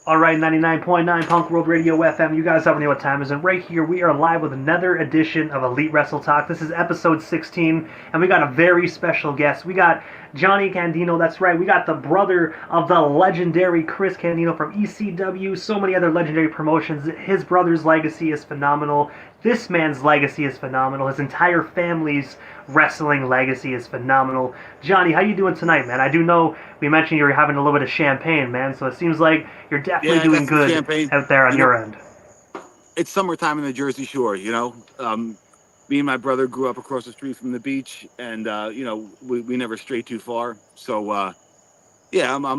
All right, 99.9 Punk World Radio FM. You guys already know what time it is. And right here, we are live with another edition of Elite Wrestle Talk. This is episode 16, and we got a very special guest. We got Johnny Candido, that's right. We got the brother of the legendary Chris Candido from ECW, so many other legendary promotions. His brother's legacy is phenomenal. This man's legacy is phenomenal. His entire family's wrestling legacy is phenomenal. Johnny, how you doing tonight, man? I do know we mentioned you're having a little bit of champagne, man, so it seems like you're definitely doing good champagne out there on your end. It's summertime in the Jersey Shore, me and my brother grew up across the street from the beach, and we never strayed too far. So I'm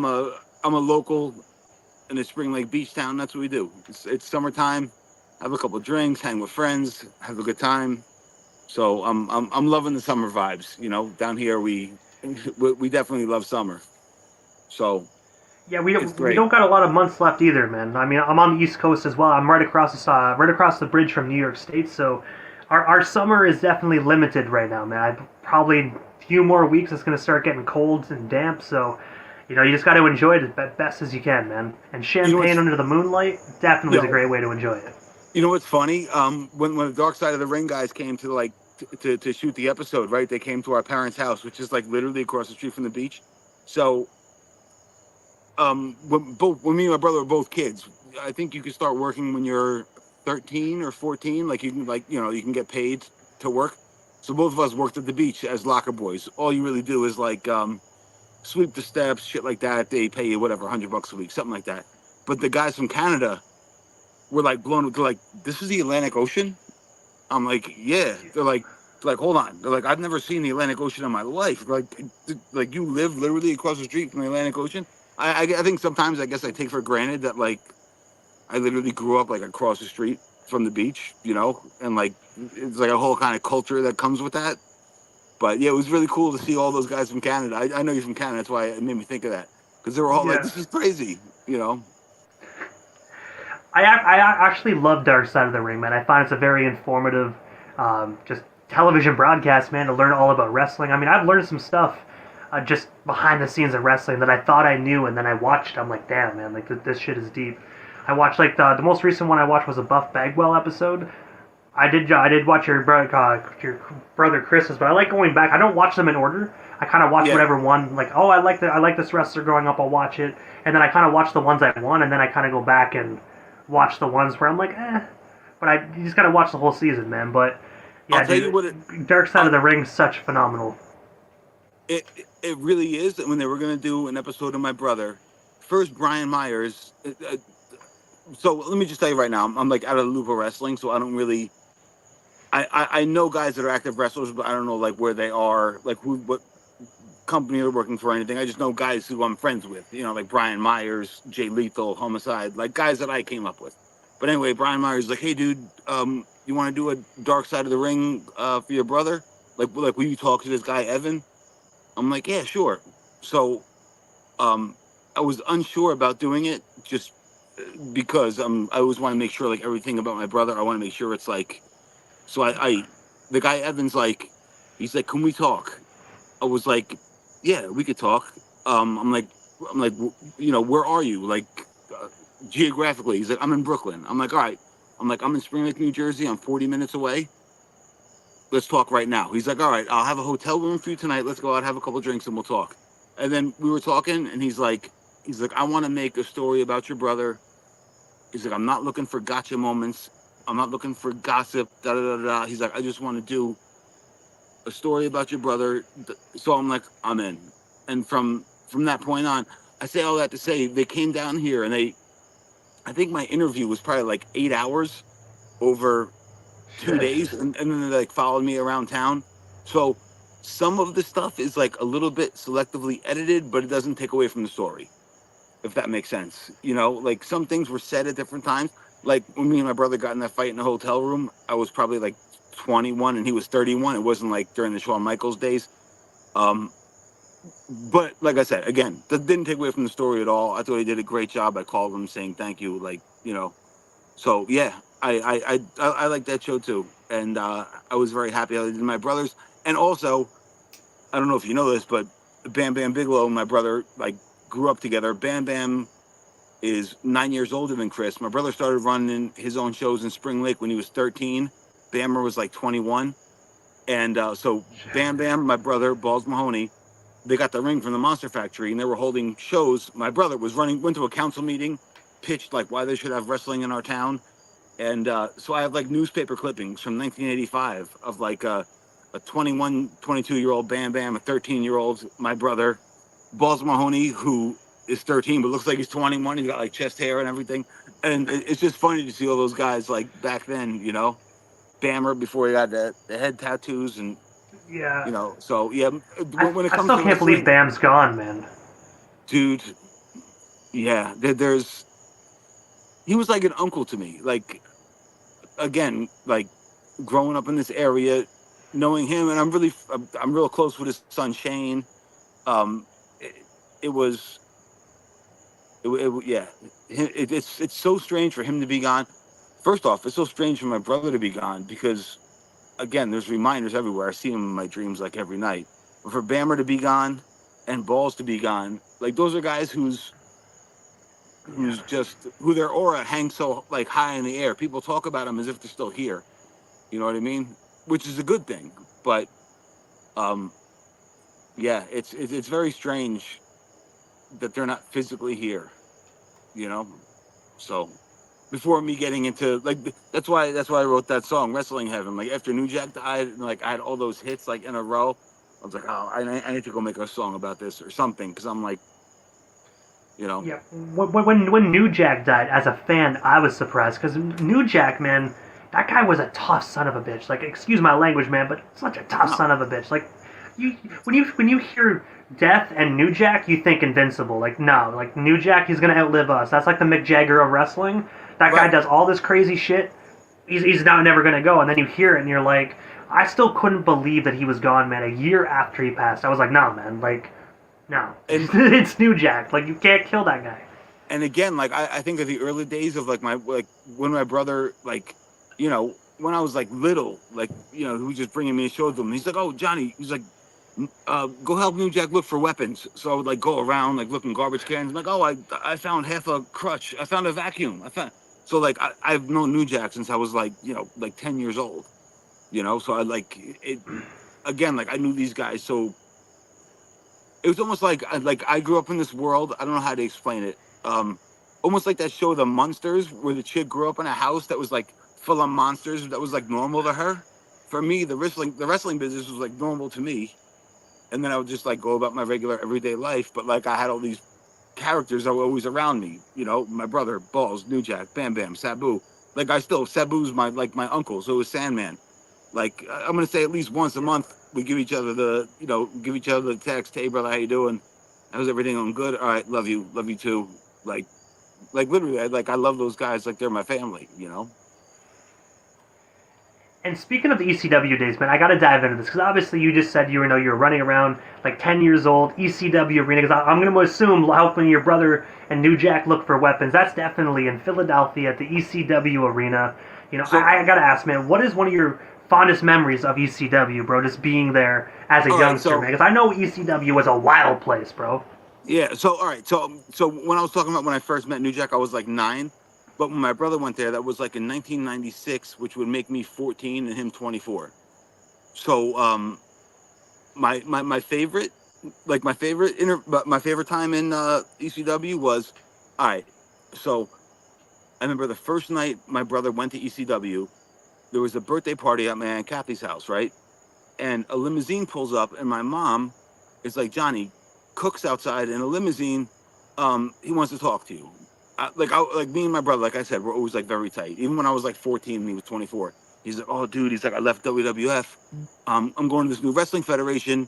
a local in a Spring Lake beach town. That's what we do. It's summertime. Have a couple of drinks, hang with friends, have a good time. So I'm loving the summer vibes. Down here we definitely love summer. So Yeah, we it's don't we great. don't got a lot of months left either, man. I mean, I'm on the East Coast as well. I'm right across the bridge from New York State, so our summer is definitely limited right now, man. Probably a few more weeks it's gonna start getting cold and damp, so you just got to enjoy it as best as you can, man. And champagne under the moonlight definitely is a great way to enjoy it. You know what's funny? When the Dark Side of the Ring guys came to to shoot the episode, right? They came to our parents' house, which is like literally across the street from the beach. So when me and my brother were both kids, I think you can start working when you're 13 or 14. Like you can you can get paid to work. So both of us worked at the beach as locker boys. All you really do is sweep the steps, shit like that. They pay you whatever, $100 a week, something like that. But the guys from Canada were like blown. They're like, "This is the Atlantic Ocean." I'm like, "Yeah." They're like, "Hold on." They're like, "I've never seen the Atlantic Ocean in my life." Like you live literally across the street from the Atlantic Ocean. I think sometimes I guess I take for granted that like I literally grew up like across the street from the beach, and like it's like a whole kind of culture that comes with that. But yeah, it was really cool to see all those guys from Canada. I know you're from Canada, that's why it made me think of that because they were all like, Yeah. "This is crazy." I actually love Dark Side of the Ring, man. I find it's a very informative, just television broadcast, man, to learn all about wrestling. I mean, I've learned some stuff just behind the scenes of wrestling that I thought I knew, and then I watched. I'm like, damn, man, like this shit is deep. I watched like the most recent one I watched was a Buff Bagwell episode. I did watch your brother Chris's, but I like going back. I don't watch them in order. I kind of watch Yeah. whatever one. Like, oh, I like this wrestler growing up. I'll watch it, and then I kind of watch the ones I won, and then I kind of go back and watch the ones where I'm like, eh. But you just gotta watch the whole season, man. But yeah, I'll tell dude, you what Dark Side of the Ring, such phenomenal. it really is. When they were gonna do an episode of my brother, first Brian Myers. So let me just tell you right now, I'm like out of the loop of wrestling, so I don't really. I know guys that are active wrestlers, but I don't know like where they are, like what company they're working for or anything. I just know guys who I'm friends with, like Brian Myers, Jay Lethal, Homicide, like guys that I came up with. But anyway, Brian Myers is like, "Hey, dude, you want to do a Dark Side of the Ring for your brother? Like, will you talk to this guy Evan?" I'm like, "Yeah, sure." So, I was unsure about doing it just because I always want to make sure like everything about my brother. I want to make sure it's like. So the guy Evan's like, he's like, "Can we talk?" I was like, "Yeah, we could talk." I'm like, "Where are you? Like, uh, geographically?" He's like, "I'm in Brooklyn." I'm like, "All right." I'm like, "I'm in Spring Lake, New Jersey. I'm 40 minutes away. Let's talk right now." He's like, "All right, I'll have a hotel room for you tonight. Let's go out, have a couple drinks, and we'll talk." And then we were talking, and he's like, "I want to make a story about your brother." He's like, "I'm not looking for gotcha moments. I'm not looking for gossip. Da da da da." He's like, "I just want to do a story about your brother." So I'm like, "I'm in." And from that point on, I say all that to say they came down here and I think my interview was probably like 8 hours over 2 days, and then they like followed me around town. So some of the stuff is like a little bit selectively edited, but it doesn't take away from the story, if that makes sense. Like some things were said at different times. Like when me and my brother got in that fight in the hotel room, I was probably like 21 and he was 31. It wasn't like during the Shawn Michaels days. Um, but like I said, again, that didn't take away from the story at all. I thought he did a great job. I called him saying thank you. So yeah, I like that show too. And I was very happy how they did my brothers. And also, I don't know if you know this, but Bam Bam Bigelow and my brother like grew up together. Bam Bam is 9 years older than Chris. My brother started running his own shows in Spring Lake when he was 13. Bammer was like 21. And so Bam Bam, my brother, Balls Mahoney, they got the ring from the Monster Factory, and they were holding shows. My brother went to a council meeting, pitched like why they should have wrestling in our town. And so I have like newspaper clippings from 1985 of like a 21, 22-year-old Bam Bam, a 13-year-old, my brother, Balls Mahoney, who is 13 but looks like he's 21. He's got like chest hair and everything. And it's just funny to see all those guys like back then, you know, Bammer before he got the head tattoos and, Yeah. you know, so yeah. When it I comes still to can't believe wrestling, Bam's gone, man. dude, yeah, he was like an uncle to me. Like, again, like growing up in this area, knowing him, and I'm real close with his son Shane. Um, it, it was, yeah, it's so strange for him to be gone. First off, it's so strange for my brother to be gone because, again, there's reminders everywhere. I see him in my dreams like every night. But for Bammer to be gone and Balls to be gone, like those are guys who's just who their aura hangs so like high in the air. People talk about them as if they're still here. You know what I mean? Which is a good thing. But yeah, it's very strange that they're not physically here. You know, so before me getting into like that's why I wrote that song Wrestling Heaven. Like after New Jack died, and like I had all those hits like in a row. I was like, oh, I need to go make a song about this or something because I'm like, you know. Yeah, when New Jack died, as a fan, I was surprised because New Jack, man, that guy was a tough son of a bitch. Like, excuse my language, man, but such a tough son of a bitch. Like, when you hear Death and New Jack, you think Invincible. Like, no, like New Jack, he's gonna outlive us. That's like the Mick Jagger of wrestling. That guy does all this crazy shit. He's now never gonna go. And then you hear it, and you're like, I still couldn't believe that he was gone, man. A year after he passed, I was like, no, man, like. No, And it's New Jack. Like you can't kill that guy. and again, like I think of the early days of like when my brother like, you know, when I was like little, like you know, he was just bringing me and showed them. He's like, oh Johnny, he's like, go help New Jack look for weapons. So I would like go around like looking garbage cans. I'm like, oh I found half a crutch. I found a vacuum. So like I've known New Jack since I was like you know like 10 years old. You know, so I like it again. Like I knew these guys so. It was almost like I grew up in this world. I don't know how to explain it. Almost like that show, The Munsters, where the chick grew up in a house that was like full of monsters. That was like normal to her. For me, the wrestling business was like normal to me. And then I would just like go about my regular everyday life. But like I had all these characters that were always around me. You know, my brother, Balls, New Jack, Bam Bam, Sabu. Like Sabu's my uncle. So it was Sandman. Like I'm gonna say at least once a month we give each other the text. Hey brother, how you doing? How's everything going? Good. All right, love you too. Like literally, I love those guys like they're my family. You know. And speaking of the ECW days, man, I gotta dive into this because obviously you just said you were running around like 10 years old, ECW arena. Because I'm gonna assume helping your brother and New Jack look for weapons. That's definitely in Philadelphia at the ECW arena. You know, So I gotta ask, man, what is one of your fondest memories of ECW, bro? Just being there as a all right, youngster, so man. Because I know ECW was a wild place, bro. yeah, so all right, so when I was talking about when I first met New Jack, I was like 9, but when my brother went there, that was like in 1996, which would make me 14 and him 24. So my favorite my favorite time in ECW was all right. So I remember the first night my brother went to ECW. There was a birthday party at my Aunt Kathy's house, right? And a limousine pulls up, and my mom is like, Johnny, Cook's outside in a limousine. He wants to talk to you. Like me and my brother, like I said, we're always like very tight. Even when I was like 14 and he was 24, he's like, oh, dude, he's like, I left WWF. I'm going to this new wrestling federation.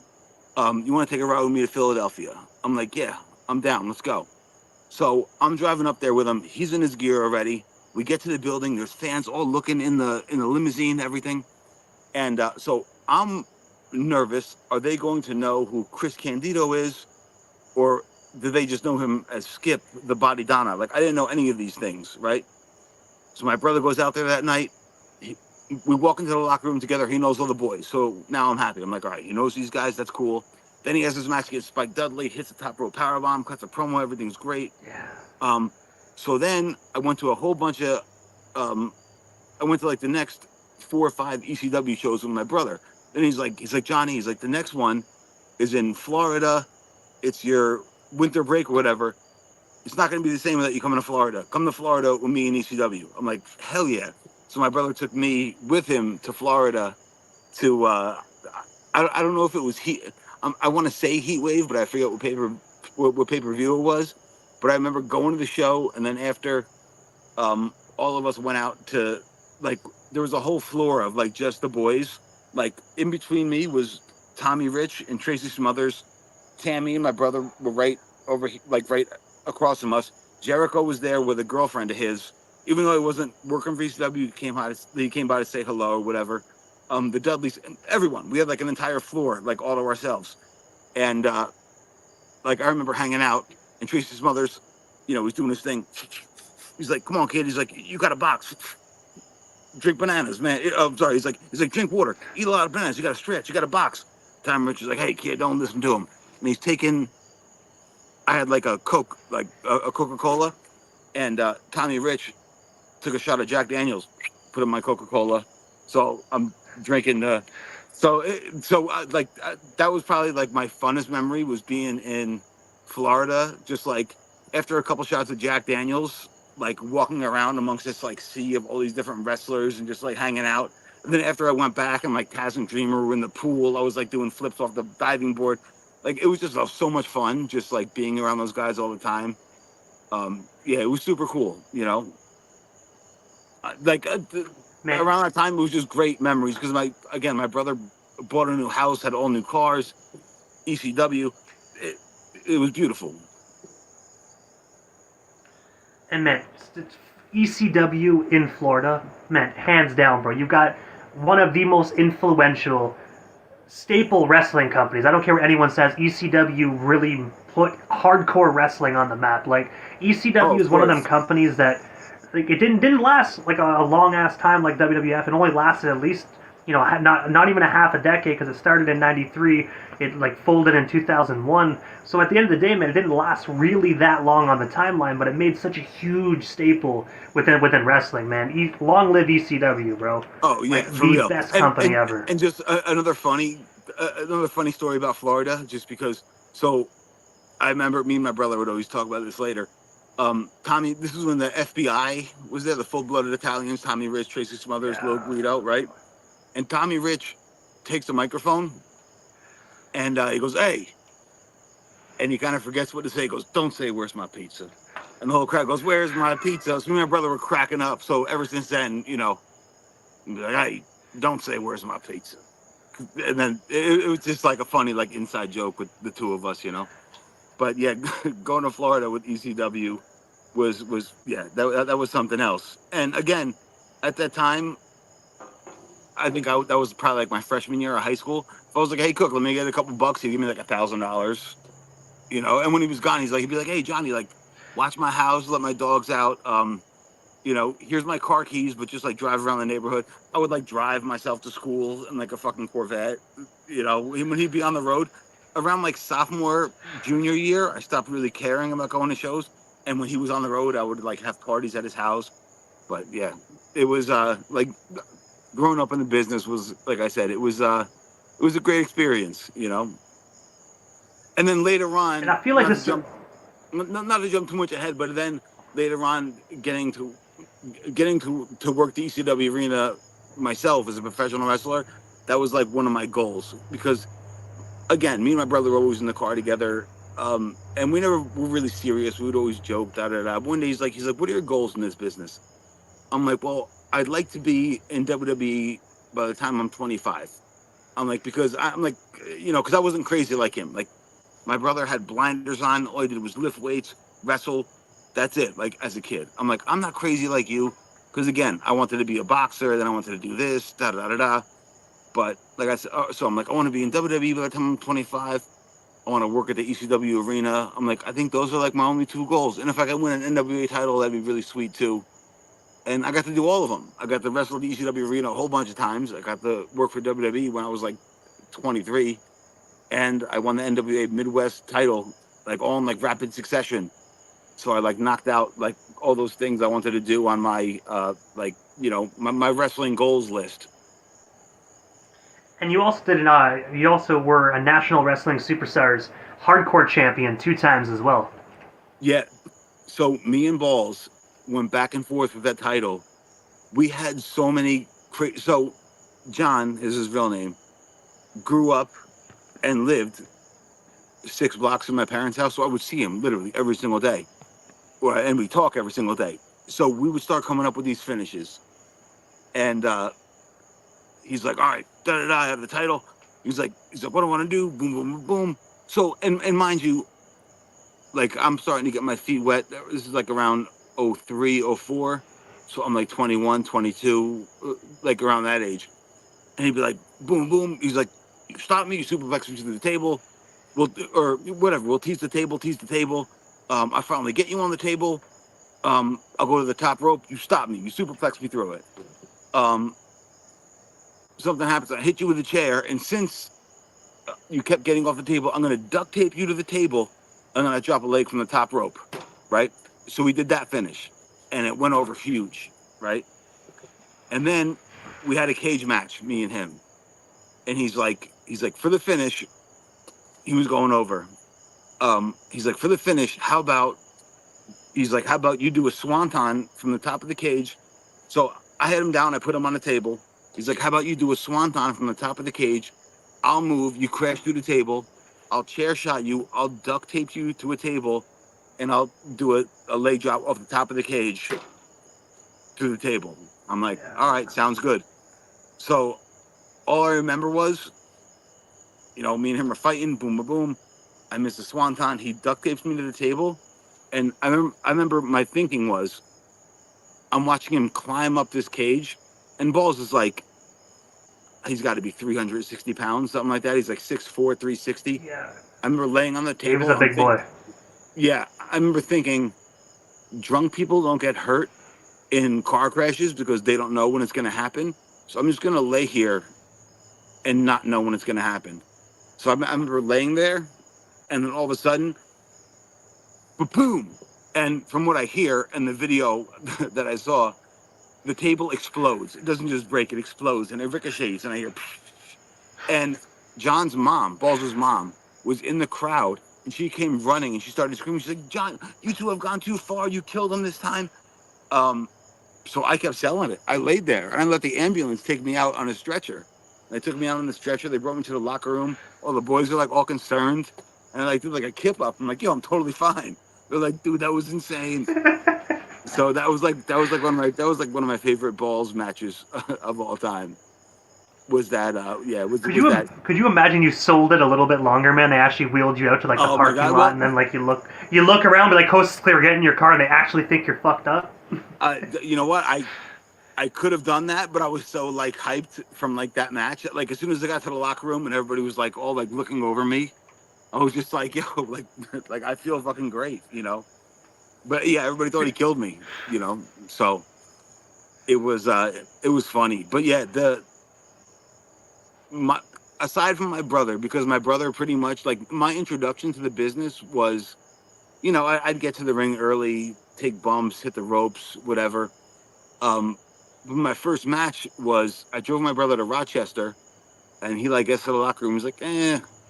You want to take a ride with me to Philadelphia? I'm like, yeah, I'm down. Let's go. So I'm driving up there with him. He's in his gear already. We get to the building. There's fans all looking in the limousine, everything. And so I'm nervous. Are they going to know who Chris Candido is? Or do they just know him as Skip, the Body Donna? Like, I didn't know any of these things, right? So my brother goes out there that night. We walk into the locker room together. He knows all the boys. So now I'm happy. I'm like, all right, he knows these guys. That's cool. Then he has his match against Spike Dudley, hits the top rope powerbomb, cuts a promo. Everything's great. Yeah. So then I went to a whole bunch of, I went to like the next 4 or 5 ECW shows with my brother. Then he's like, Johnny, he's like, the next one is in Florida. It's your winter break or whatever. It's not going to be the same without you coming to Florida. Come to Florida with me and ECW. I'm like, hell yeah. So my brother took me with him to Florida to, I don't know if it was Heat. I want to say Heat Wave, but I forget what pay-per-view it was. But I remember going to the show, and then after, all of us went out to, like, there was a whole floor of like just the boys. Like in between me was Tommy Rich and Tracy Smothers. Tammy and my brother were right over, like right across from us. Jericho was there with a girlfriend of his. Even though he wasn't working for ECW, he came by to say hello or whatever. The Dudleys, everyone. We had like an entire floor, like all to ourselves. And like I remember hanging out, and Tracy Smothers, was doing his thing. He's like, "Come on, kid." He's like, "You got a box. Drink bananas, man." I'm sorry. He's like, "Drink water. Eat a lot of bananas. You got to stretch. You got a box." Tom Rich is like, "Hey, kid, don't listen to him." And he's taking. I had like a Coke, like a Coca-Cola, and Tommy Rich took a shot of Jack Daniels, put in my Coca-Cola. So I'm drinking. That was probably like my funnest memory was being in Florida, just like after a couple shots of Jack Daniels, like walking around amongst this like sea of all these different wrestlers and just like hanging out. And then after I went back and like Taz and Dreamer were in the pool, I was like doing flips off the diving board. Like it was just so much fun, just like being around those guys all the time. Yeah, it was super cool, like around that time it was just great memories because my brother bought a new house, had all new cars, ECW. It was beautiful. And man, it's ECW in Florida, man, hands down, bro. You've got one of the most influential staple wrestling companies. I don't care what anyone says. ECW really put hardcore wrestling on the map. Like ECW is one of them companies that, like, it didn't last like a long ass time like WWF. It only lasted at least not even a half a decade because it started in '93. It like folded in 2001. So at the end of the day, man, it didn't last really that long on the timeline, but it made such a huge staple within wrestling, man. Long live ECW, bro. Oh yeah, like, for the real. best company ever. And just another funny story about Florida, just because. So I remember me and my brother would always talk about this later. Tommy, this is when the FBI was there, the full-blooded Italians, Tommy Rich, Tracy Smothers, Lou Guido, right? And Tommy Rich takes the microphone and he goes, "Hey," and he kind of forgets what to say. He goes, "Don't say where's my pizza," and the whole crowd goes, "Where's my pizza?" So me and my brother were cracking up. So ever since then, like, "Hey, don't say where's my pizza," and then it was just like a funny like inside joke with the two of us, But yeah, going to Florida with ECW was yeah, that was something else. And again, at that time, I think that was probably like my freshman year of high school. If I was like, "Hey, Cook, let me get a couple bucks," he'd give me like $1,000, And when he was gone, he'd be like, "Hey, Johnny, like, watch my house, let my dogs out. Here's my car keys, but just like drive around the neighborhood." I would like drive myself to school in like a fucking Corvette. When he'd be on the road, around like sophomore, junior year, I stopped really caring about going to shows. And when he was on the road, I would like have parties at his house. But yeah, it was like growing up in the business was, like I said, it was a great experience, And then later on, And I feel like not to jump too much ahead, but then later on, getting to work the ECW arena myself as a professional wrestler, that was like one of my goals because, again, me and my brother were always in the car together, and we never were really serious. We would always joke, da da da. One day he's like, "What are your goals in this business?" I'm like, "Well, I'd like to be in WWE by the time I'm 25." I'm like, because because I wasn't crazy like him. Like, my brother had blinders on. All he did was lift weights, wrestle. That's it. Like, as a kid, I'm like, I'm not crazy like you. Because again, I wanted to be a boxer. Then I wanted to do this, da da da da. But like I said, so I'm like, I want to be in WWE by the time I'm 25. I want to work at the ECW arena. I'm like, I think those are like my only two goals. And if I can win an NWA title, that'd be really sweet too. And I got to do all of them. I got to wrestle at the ECW arena a whole bunch of times. I got to work for WWE when I was like 23. And I won the NWA Midwest title, like all in like rapid succession. So I like knocked out like all those things I wanted to do on my my wrestling goals list. And you also did you also were a National Wrestling Superstars hardcore champion 2 times as well. Yeah. So me and Balls went back and forth with that title. We had so many so John is his real name, grew up and lived 6 blocks from my parents' house, so I would see him literally every single day. And we talk every single day. So we would start coming up with these finishes. And he's like, all right, da-da-da, I have the title. He's like, what do I want to do? Boom, boom, boom, boom. So, and mind you, like, I'm starting to get my feet wet. This is like around 03, 04. So I'm like 21, 22, like around that age. And he'd be like, boom, boom. He's like, you stop me, you superplex me to the table. Or whatever, we'll tease the table. I finally get you on the table. I'll go to the top rope. You stop me. You superplex me through it. Something happens. I hit you with a chair. And since you kept getting off the table, I'm going to duct tape you to the table. And then I drop a leg from the top rope. Right? So we did that finish. And it went over huge. Right? And then we had a cage match, me and him. And he's like, for the finish, he was going over. He's like, for the finish, how about you do a swanton from the top of the cage? So I had him down, I put him on the table. He's like, how about you do a swanton from the top of the cage? I'll move, you crash through the table. I'll chair shot you, I'll duct tape you to a table, and I'll do a leg drop off the top of the cage to the table. I'm like, all right, sounds good. So all I remember was, me and him are fighting, boom, boom, boom. I missed a swanton. He duct tapes me to the table. And I remember my thinking was, I'm watching him climb up this cage. And Balls is like, he's got to be 360 pounds, something like that. He's like 6'4", 360. Yeah. I remember laying on the table. He was a big boy. Yeah. I remember thinking, drunk people don't get hurt in car crashes because they don't know when it's going to happen. So I'm just going to lay here and not know when it's going to happen. So I remember laying there. And then all of a sudden, boom! And from what I hear in the video that I saw, the table explodes. It doesn't just break, it explodes. And it ricochets, and I hear... And John's mom, Balls' mom, was in the crowd, and she came running, and she started screaming. She's like, John, you two have gone too far. You killed him this time. So I kept selling it. I laid there, and I let the ambulance take me out on a stretcher. They took me out on the stretcher. They brought me to the locker room. All the boys are like all concerned. And I did like a kip up. I'm like, yo, I'm totally fine. They're like, dude, that was insane. So that was like one of my favorite Balls matches of all time. Was that Could you imagine you sold it a little bit longer, man? They actually wheeled you out to like the parking lot, and then like you look around, but like coast is clear, get in your car, and they actually think you're fucked up. You know what? I could have done that, but I was so like hyped from like that match. Like as soon as I got to the locker room and everybody was like all like looking over me, I was just like, yo, like I feel fucking great, But yeah, everybody thought he killed me, So it was funny. But yeah, aside from my brother, because my brother pretty much like my introduction to the business was, I'd get to the ring early, take bumps, hit the ropes, whatever. But my first match was I drove my brother to Rochester, and he like gets to the locker room. He's like,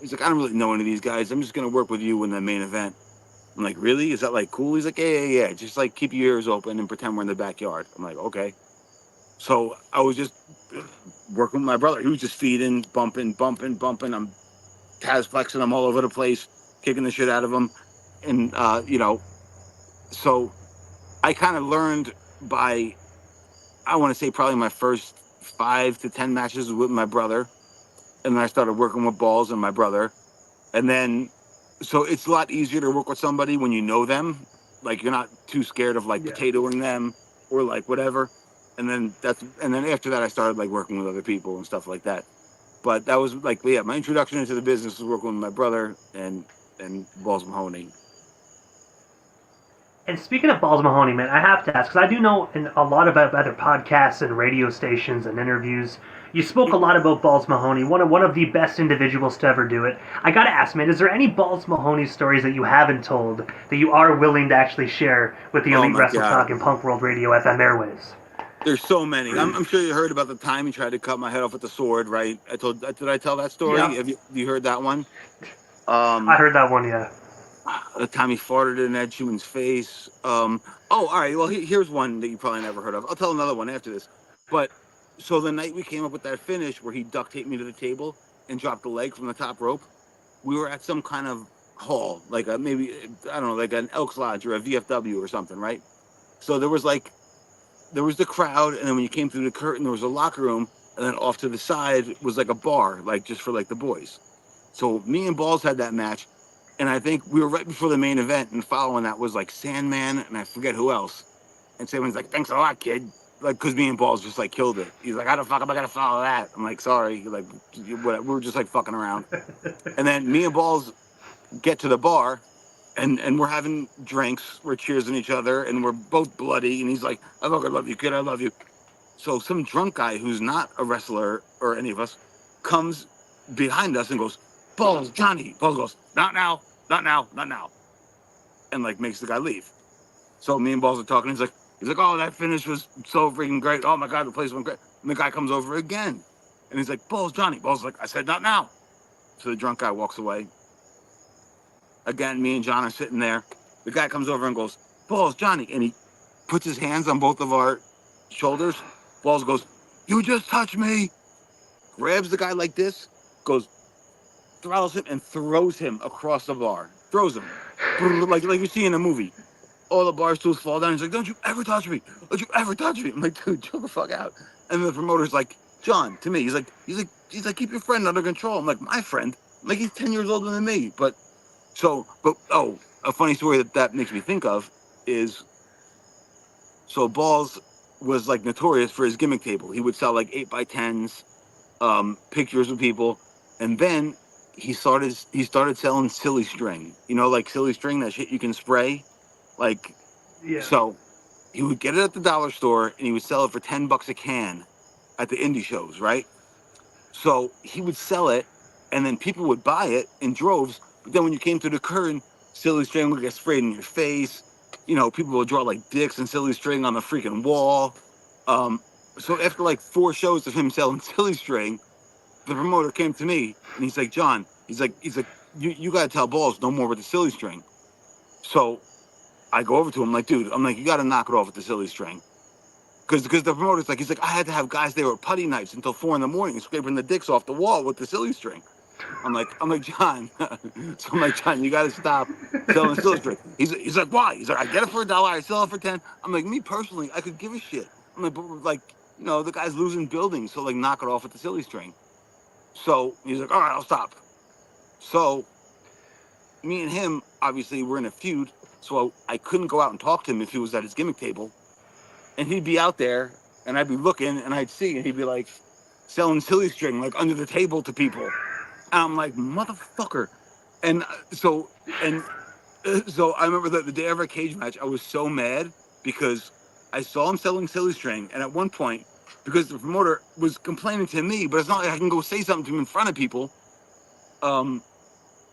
He's like, I don't really know any of these guys. I'm just going to work with you in the main event. I'm like, really? Is that like cool? He's like, yeah. Just like keep your ears open and pretend we're in the backyard. I'm like, okay. So I was just working with my brother. He was just feeding, bumping. I'm Taz flexing him all over the place, kicking the shit out of him. And, so I kind of learned by, I want to say probably my first 5 to 10 matches with my brother. And then I started working with Balls and my brother. And then, so it's a lot easier to work with somebody when you know them. Like, you're not too scared of, like, potatoing them or, like, whatever. And then after that, I started, like, working with other people and stuff like that. But that was, like, yeah, my introduction into the business was working with my brother and Balls Mahoney. And speaking of Balls Mahoney, man, I have to ask because I do know in a lot about other podcasts and radio stations and interviews. You spoke a lot about Balls Mahoney, one of the best individuals to ever do it. I gotta ask, man, is there any Balls Mahoney stories that you haven't told that you are willing to actually share with the Oh Elite my Wrestle God. Talk and Punk World Radio FM airwaves? There's so many. I'm sure you heard about the time he tried to cut my head off with the sword, right? Did I tell that story? Yeah, Have you heard that one? I heard that one. Yeah. The time he farted in Ed Schuman's face. Oh, all right. Well, here's one that you probably never heard of. I'll tell another one after this. But so the night we came up with that finish where he duct taped me to the table and dropped the leg from the top rope, we were at some kind of hall, like maybe I don't know, like an Elks Lodge or a VFW or something, right? So there was the crowd, and then when you came through the curtain, there was a locker room, and then off to the side was like a bar, like just for like the boys. So me and Balls had that match, and I think we were right before the main event, and following that was like Sandman, and I forget who else. And Sandman's like, "Thanks a lot, kid," like because me and Balls just like killed it. He's like, "How the fuck am I gonna follow that?" I'm like, "Sorry," like whatever. We were just like fucking around, and then me and Balls get to the bar. And we're having drinks, we're cheersing each other, and we're both bloody. And he's like, "I fucking love you, kid. I love you." So some drunk guy who's not a wrestler or any of us comes behind us and goes, "Balls, Johnny." Balls goes, "Not now, not now, not now," and like makes the guy leave. So me and Balls are talking. He's like, "Oh, that finish was so freaking great. Oh my God, the place went great." And the guy comes over again, and he's like, "Balls, Johnny." Balls like, "I said not now." So the drunk guy walks away. Again, me and John are sitting there. The guy comes over and goes, "Balls, Johnny," and he puts his hands on both of our shoulders. Balls goes, "You just touched me." Grabs the guy like this, goes, throttles him, and throws him across the bar. Throws him. Like you see in a movie. All the bar stools fall down. He's like, "Don't you ever touch me. Don't you ever touch me." I'm like, "Dude, chill the fuck out." And the promoter's like, "John," to me, he's like, "Keep your friend under control." I'm like, "My friend?" I'm like, he's 10 years older than me. But a funny story that makes me think of is, so Balls was like notorious for his gimmick table. He would sell like 8x10s, pictures of people, and then he started selling silly string. You know, like silly string, that shit you can spray. Like, Yeah. so he would get it at the dollar store and he would sell it for $10 a can at the indie shows, right? So he would sell it, and then people would buy it in droves. But then when you came to the curtain, silly string would get sprayed in your face. You know, people would draw like dicks and silly string on the freaking wall. So after like 4 shows of him selling silly string, the promoter came to me and he's like, "John," he's like, you gotta tell Balls no more with the silly string." So I go over to him like, "Dude," I'm like, "you gotta knock it off with the silly string." Because the promoter's like, he's like, "I had to have guys there with putty knives until 4 a.m. scraping the dicks off the wall with the silly string." I'm like, "John," so I'm like, "John, you got to stop selling silly string." He's like, "Why?" He's like, "I get it for $1, I sell it for 10." I'm like, "Me personally, I could give a shit." I'm like, "But like, the guy's losing buildings, so like, knock it off with the silly string." So he's like, "All right, I'll stop." So me and him, obviously, we're in a feud, so I couldn't go out and talk to him if he was at his gimmick table. And he'd be out there, and I'd be looking, and I'd see, and he'd be like selling silly string like under the table to people. And I'm like, "Motherfucker!" And so I remember that the day of our cage match, I was so mad because I saw him selling silly string, and at one point, because the promoter was complaining to me, but it's not like I can go say something to him in front of people. Um,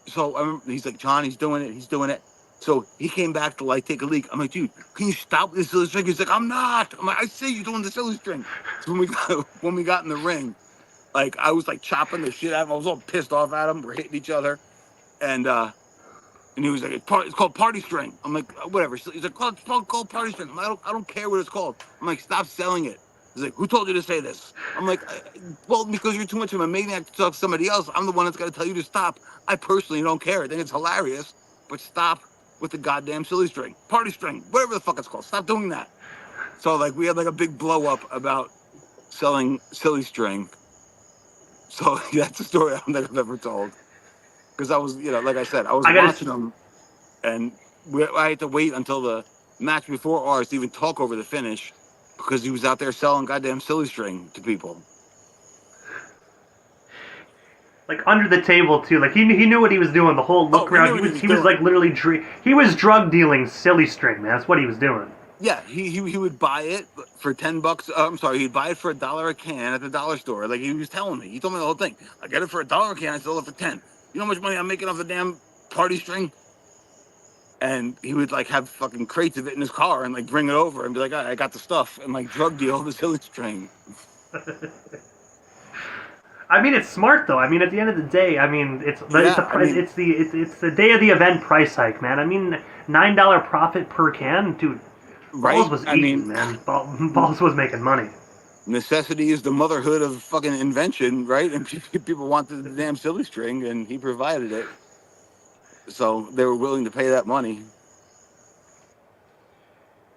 so I remember he's like, "John, he's doing it, he's doing it." So he came back to like take a leak. I'm like, "Dude, can you stop this silly string?" He's like, "I'm not." I'm like, "I see you doing the silly string." So when we got in the ring, like I was like chopping the shit out of him. I was all pissed off at him. We're hitting each other, and he was like, "It's called party string." I'm like, "Whatever." He's like, "It's called party string." I'm like, I don't care what it's called." I'm like, "Stop selling it." He's like, "Who told you to say this?" I'm like, "Well, because you're too much of a maniac to talk to somebody else. I'm the one that's got to tell you to stop. I personally don't care. I think it's hilarious, but stop with the goddamn silly string, party string, whatever the fuck it's called. Stop doing that." So like we had like a big blow up about selling silly string. So that's a story I don't think I've ever told. Because I was, like I said, I was I gotta. watching them, and I had to wait until the match before ours to even talk over the finish, because he was out there selling goddamn silly string to people. Like under the table too. Like he knew what he was doing. The whole Oh, look he knew around. what he was He was doing. like literally he was drug dealing silly string, man. That's what he was doing. Yeah, he would buy it for $10. I'm sorry, he'd buy it for $1 a can at the dollar store. Like he was telling me, he told me the whole thing. I get it for $1 a can. I sell it for 10. You know how much money I'm making off the damn party string? And he would like have fucking crates of it in his car and like bring it over and be like, I got the stuff and like drug deal the silly string. I mean, it's smart though. I mean, at the end of the day, I mean, Yeah, I mean, it's the day of the event price hike, man. I mean, $9 profit per can, dude. Balls right? was I eating, mean, man. Balls was making money. necessity is the motherhood of fucking invention, right? And people wanted the damn silly string, and he provided it, so they were willing to pay that money.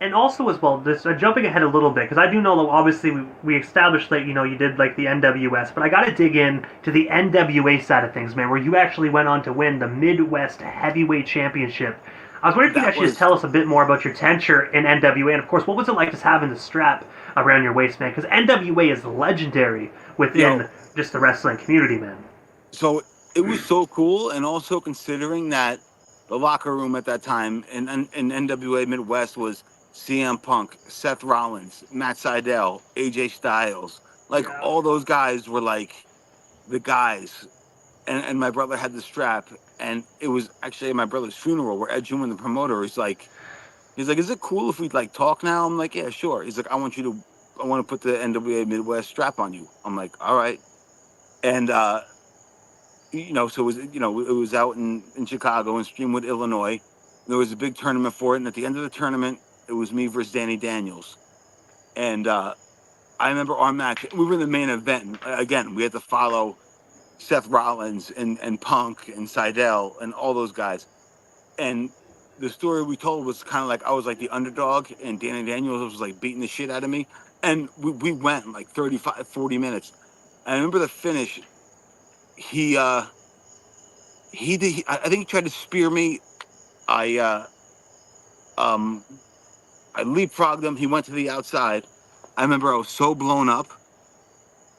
And also as well, this jumping ahead a little bit because I do know that obviously we established that you did like the NWS, but I got to dig in to the NWA side of things, man, where you actually went on to win the Midwest Heavyweight Championship. I was wondering if you could That actually just was, tell us a bit more about your tenure in NWA, and of course, what was it like just having the strap around your waist, man? Because NWA is legendary yo, within just the wrestling community, man. so it was so cool, and also considering that the locker room at that time in NWA Midwest was CM Punk, Seth Rollins, Matt Sydal, AJ Styles, like Yeah. all those guys were like the guys. And my brother had the strap, and it was actually at my brother's funeral where Ed Schumann, the promoter, he's like, is it cool if we like talk now? I'm like, yeah, sure. He's like, I want to put the NWA Midwest strap on you. I'm like, all right. And so it was, it was out in Chicago in Streamwood, Illinois. There was a big tournament for it, and at the end of the tournament, it was me versus Danny Daniels. And I remember our match. We were in the main event. Again, we had to follow Seth Rollins and Punk and Sydal and all those guys. And the story we told was kind of like I was like the underdog and Danny Daniels was like beating the shit out of me. And we went like 35, 40 minutes. I remember the finish. He I think he tried to spear me. I um I leapfrogged him. He went to the outside. I remember I was so blown up.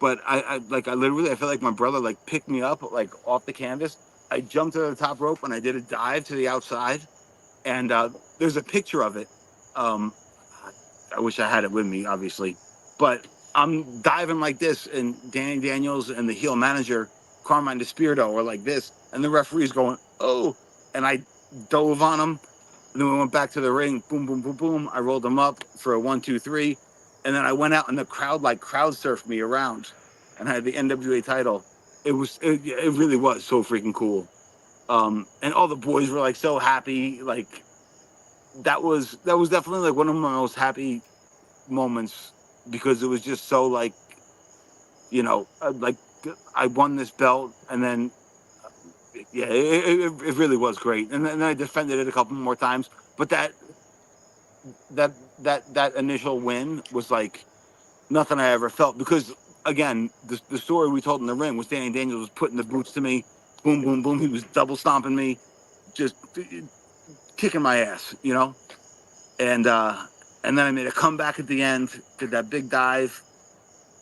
But I literally, I felt like my brother like picked me up like off the canvas. I jumped to the top rope and I did a dive to the outside. And there's a picture of it. Um, I wish I had it with me, obviously. But I'm diving like this, and Danny Daniels and the heel manager, Carmine DeSpirito, are like this, and the referee's going, oh, and I dove on him. And then we went back to the ring, boom, boom, boom, boom. I rolled him up for a 1, 2, 3. And then I went out and the crowd like crowd surfed me around and I had the NWA title. It really was so freaking cool. And all the boys were like so happy. Like that was definitely like one of my most happy moments because it was just so like I won this belt and then yeah, it really was great. And then I defended it a couple more times, but that that initial win was like nothing I ever felt because again, the story we told in the ring was Danny Daniels was putting the boots to me, boom, boom, boom. He was double stomping me, just kicking my ass. And then I made a comeback at the end, did that big dive,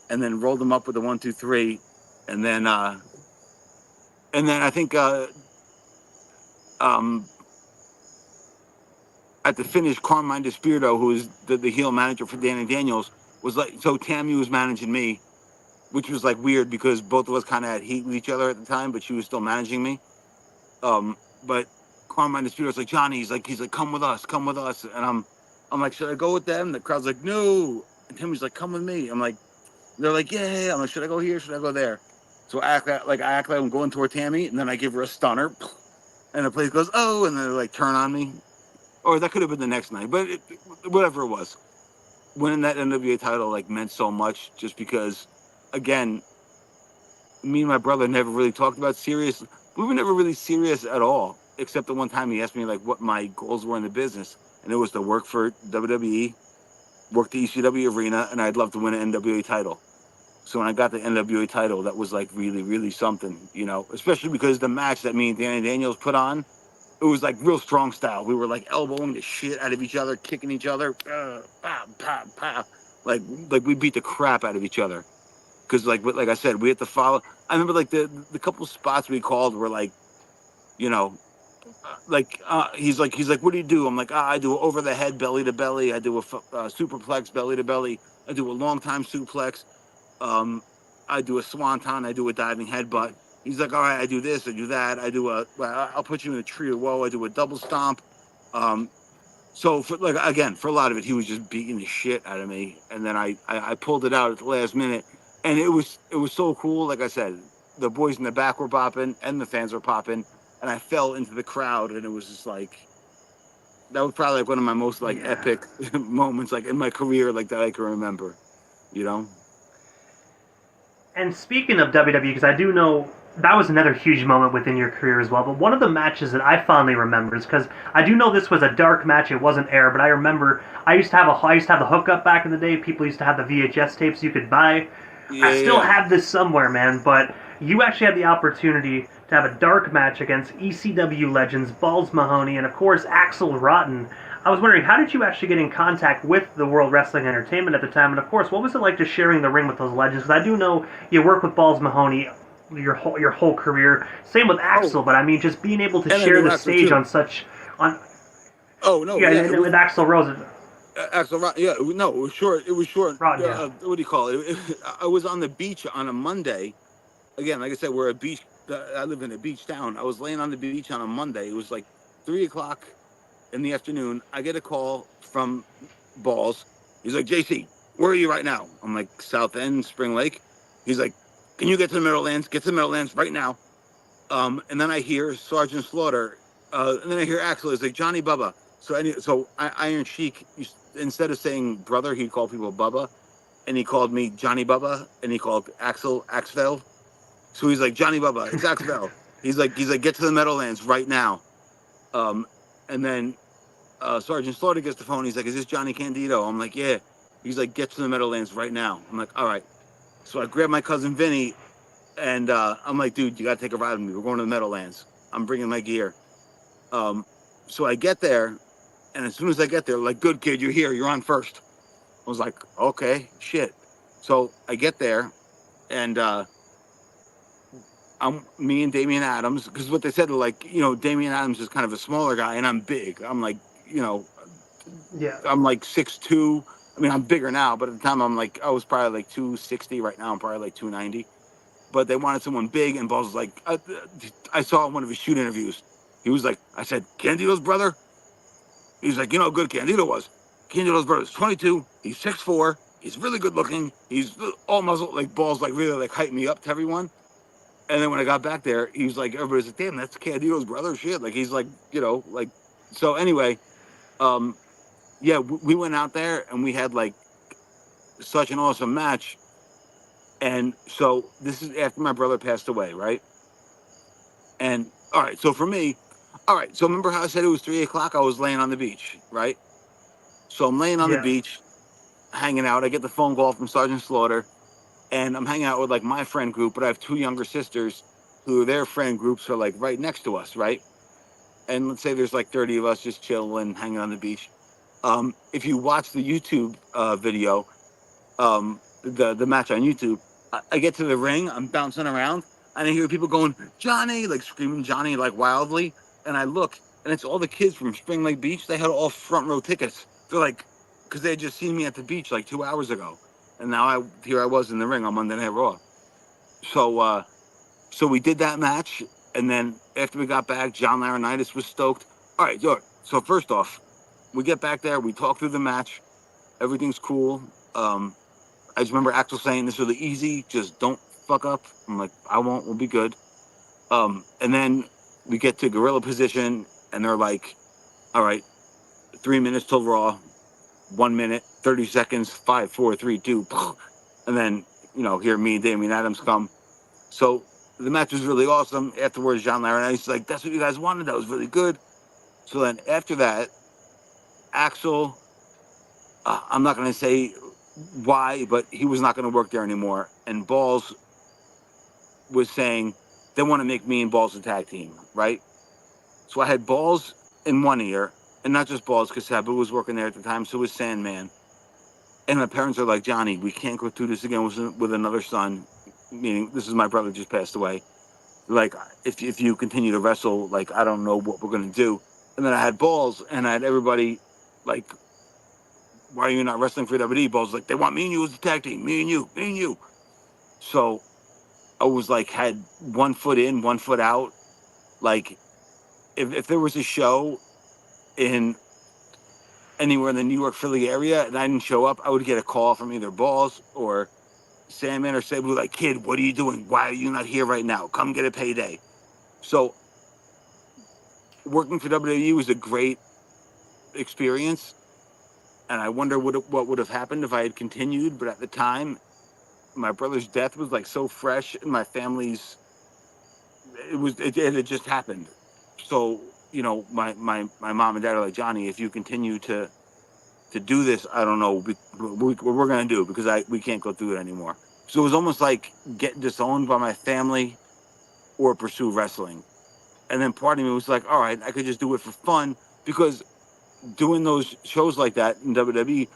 and then rolled him up with the 1, 2, 3, and then I think um, at the finish, Carmine DeSpirito, who was the heel manager for Danny Daniels, was like, so Tammy was managing me, which was like weird because both of us kind of had heat with each other at the time, but she was still managing me. But Carmine DeSpirito was like, Johnny, he's like, come with us, and I'm like, should I go with them? The crowd's like, no, and Tammy's like, come with me. I'm like, they're like, yeah. I'm like, should I go here? Should I go there? So I act like I'm going toward Tammy, and then I give her a stunner, and the place goes, oh, and then they like turn on me. Or that could have been the next night, but whatever it was, winning that NWA title like meant so much, just because, again, me and my brother never really talked about serious. We were never really serious at all, except the one time he asked me like what my goals were in the business, and it was to work for WWE, work the ECW arena, and I'd love to win an NWA title. So when I got the NWA title, that was like really, really something, especially because the match that me and Danny Daniels put on, it was like real strong style. We were like elbowing the shit out of each other, kicking each other, pow, pow, pow. Like we beat the crap out of each other. because like I said, we had to follow. I remember like the couple spots we called were like, you know, he's like, what do you do? I'm like, I do over the head, belly to belly. I do a superplex, belly to belly. I do a long time suplex. Um, I do a swanton. I do a diving headbutt. He's like, all right, I do this, I do that. I'll put you in a tree of woe. I do a double stomp. Um, so for like again, for a lot of it, he was just beating the shit out of me, and then I pulled it out at the last minute, and it was so cool. Like I said, the boys in the back were popping, and the fans were popping, and I fell into the crowd, and it was just like that was probably like one of my most like Yeah. epic moments like in my career like that I can remember, you know. And speaking of WWE, because I do know that was another huge moment within your career as well. But one of the matches that I fondly remember is because I do know this was a dark match; it wasn't air. But I remember I used to have the hookup back in the day. People used to have the VHS tapes you could buy. I Yeah, still yeah. have this somewhere, man. But you actually had the opportunity to have a dark match against ECW legends Balls Mahoney and of course Axel Rotten. I was wondering, how did you actually get in contact with the World Wrestling Entertainment at the time? And of course, what was it like just sharing the ring with those legends? Because I do know you worked with Balls Mahoney your whole career. Same with Oh, Axel, but I mean, just being able to and I share knew the Axel stage too. on such on Oh no, yeah, yeah, it and was with Axel Rose, Axel. Yeah, no, it was short. It was short. Rotten, yeah. What do you call it? I was on the beach on a Monday. Again, like I said, we're a beach. I live in a beach town. I was laying on the beach on a Monday. It was like 3 o'clock in the afternoon. I get a call from Balls. He's like, JC, where are you right now? I'm like, South End, Spring Lake. He's like, can you get to the Meadowlands? Get to the Meadowlands right now. And then I hear Sergeant Slaughter, and then I hear Axel. It's like Johnny Bubba. Iron Sheik, instead of saying brother, he'd call people Bubba, and he called me Johnny Bubba, and he called Axel Axfeld. So he's like Johnny Bubba, it's Axfeld. He's like get to the Meadowlands right now. Um, and then Sergeant Slaughter gets the phone. He's like, is this Johnny Candido? I'm like, yeah. He's like, get to the Meadowlands right now. I'm like, all right. So I grab my cousin Vinny, and I'm like, dude, you got to take a ride with me. We're going to the Meadowlands. I'm bringing my gear. Um, so I get there, and as soon as I get there, like, good kid, you're here. You're on first. I was like, okay, shit. So I get there, and I'm me and Damian Adams, because what they said, like, Damian Adams is kind of a smaller guy, and I'm big. I'm like, Yeah. I'm like 6'2". I mean, I'm bigger now, but at the time, I was probably like 260. Right now, I'm probably like 290. But they wanted someone big, and Balls was like, I saw in one of his shoot interviews. He was like, I said, Candido's brother? He's like, you know how good Candido was. Candido's brother's 22. He's 6'4". He's really good looking. He's all muscle. Like, Balls like really like hyped me up to everyone. And then when I got back there, he was like, everybody's like, damn, that's Candido's brother. Shit. Like, he's like, like, so anyway, um, yeah, we went out there and we had like such an awesome match. And so this is after my brother passed away, right? And all right, so for me, all right, so remember how I said it was 3 o'clock? I was laying on the beach, right? So I'm laying on the Yeah. beach, hanging out. I get the phone call from Sergeant Slaughter, and I'm hanging out with like my friend group, but I have two younger sisters who their friend groups are like right next to us, right? And let's say there's like 30 of us just chilling, hanging on the beach. If you watch the YouTube video, the match on YouTube, I get to the ring, I'm bouncing around, and I hear people going, Johnny, like screaming Johnny like wildly. And I look, and it's all the kids from Spring Lake Beach. They had all front row tickets. They're like, because they had just seen me at the beach like 2 hours ago. And now here I was in the ring on Monday Night Raw. So we did that match, and then after we got back, John Laurinaitis was stoked. All right, so first off, we get back there, we talk through the match, everything's cool. I just remember Axel saying, this is really easy, just don't fuck up. I'm like, I won't, we'll be good. And then we get to gorilla position, and they're like, all right, 3 minutes till Raw, 1 minute, 30 seconds, 5, 4, 3, 2, and then, here me and Damian Adams come. So the match was really awesome. Afterwards, John Laurinaitis is like, that's what you guys wanted, that was really good. So then after that, Axel, I'm not going to say why, but he was not going to work there anymore. And Balls was saying they want to make me and Balls a tag team, right? So I had Balls in one ear, and not just Balls, because Sabu was working there at the time, so was Sandman. And my parents are like, Johnny, we can't go through this again with another son. Meaning, this is my brother just passed away. Like, if you continue to wrestle, like, I don't know what we're gonna do. And then I had Balls, and I had everybody like, why are you not wrestling for WWE? Balls like, they want me and you as a tag team, me and you, me and you. So I was like, had one foot in, one foot out. Like, if there was a show in anywhere in the New York, Philly area, and I didn't show up, I would get a call from either Balls or Sandman or Sable, like, kid, what are you doing? Why are you not here right now? Come get a payday. So working for WWE was a great experience, and I wonder what would have happened if I had continued. But at the time, my brother's death was like so fresh, and my family's it had just happened. So my mom and dad are like, Johnny, if you continue to do this, I don't know what we're gonna do, because we can't go through it anymore. So it was almost like get disowned by my family or pursue wrestling. And then part of me was like, all right, I could just do it for fun, because doing those shows like that in WWE,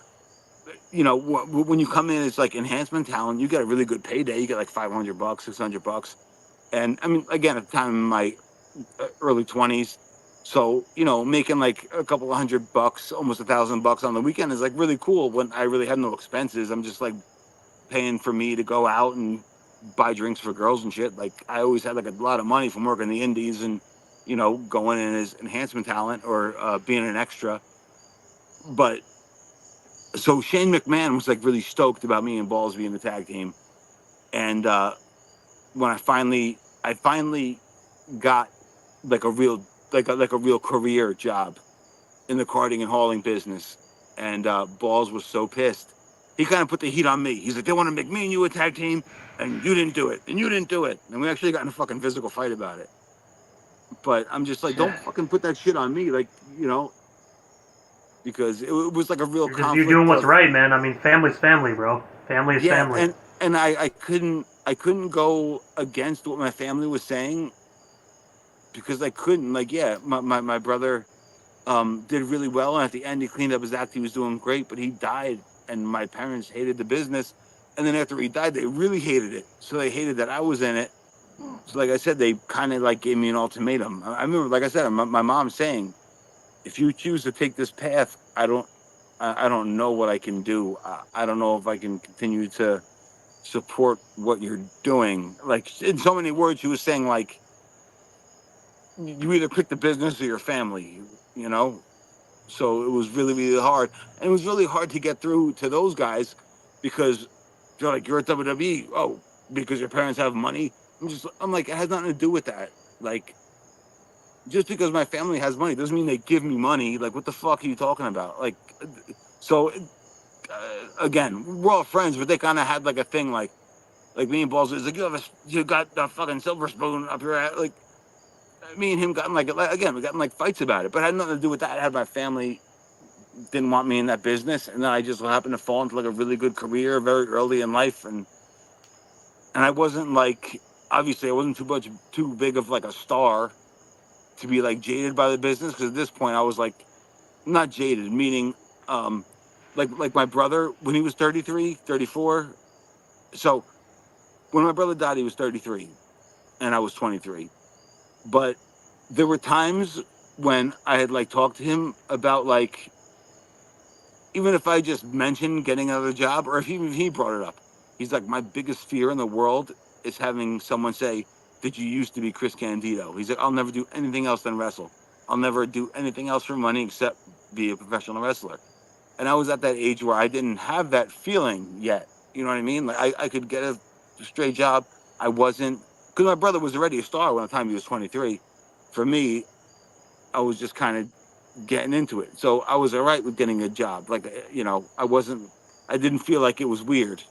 when you come in as like enhancement talent, you get a really good payday. You get like $500, $600. And I mean, again, at the time in my early 20s. So, making like a couple of $100, almost $1,000 on the weekend is like really cool when I really have no expenses. I'm just like paying for me to go out and buy drinks for girls and shit. Like, I always had like a lot of money from working the indies and, going in as enhancement talent or being an extra. But so Shane McMahon was like really stoked about me and Balls being the tag team. And when I finally got like a real real career job in the carting and hauling business, and Balls was so pissed. He kind of put the heat on me. He's like, they want to make me and you a tag team, and you didn't do it, and you didn't do it, and we actually got in a fucking physical fight about it. But I'm just like, don't fucking put that shit on me, like, because it was like a real You're doing conflict what's of, right, man. I mean, family's family, bro. Family is yeah, family. and I couldn't go against what my family was saying, because I couldn't. Like, yeah, my brother did really well, and at the end he cleaned up his act. He was doing great, but he died, and my parents hated the business. And then after he died, they really hated it. So they hated that I was in it. So like I said, they kind of like gave me an ultimatum. I remember, like I said, my mom saying, if you choose to take this path, I don't know what I can do. I don't know if I can continue to support what you're doing. Like, in so many words, she was saying, like, you either pick the business or your family, you know? So it was really, really hard. And it was really hard to get through to those guys, because they're like, you're at WWE. Oh, because your parents have money. I'm like, it has nothing to do with that. Like, just because my family has money doesn't mean they give me money. Like, what the fuck are you talking about? Like, so again, we're all friends, but they kind of had like a thing, like me and Balls is like, you got the fucking silver spoon up your ass. Like, me and him got in like, again, we got in like fights about it, but it had nothing to do with that. I had my family didn't want me in that business, and then I just happened to fall into like a really good career very early in life, and I wasn't like, obviously I wasn't too big of like a star to be like jaded by the business, because at this point I was like, not jaded, meaning um like my brother when he was 33, 34. So when my brother died, he was 33 and I was 23. But there were times when I had like talked to him about, like, even if I just mentioned getting another job, or if even he brought it up, he's like, my biggest fear in the world is having someone say, did you used to be Chris Candido? He's like, I'll never do anything else than wrestle. I'll never do anything else for money except be a professional wrestler. And I was at that age where I didn't have that feeling yet. You know what I mean? Like, I could get a straight job. I wasn't, because my brother was already a star when the time he was 23. For me, I was just kind of getting into it. So I was all right with getting a job. Like, I didn't feel like it was weird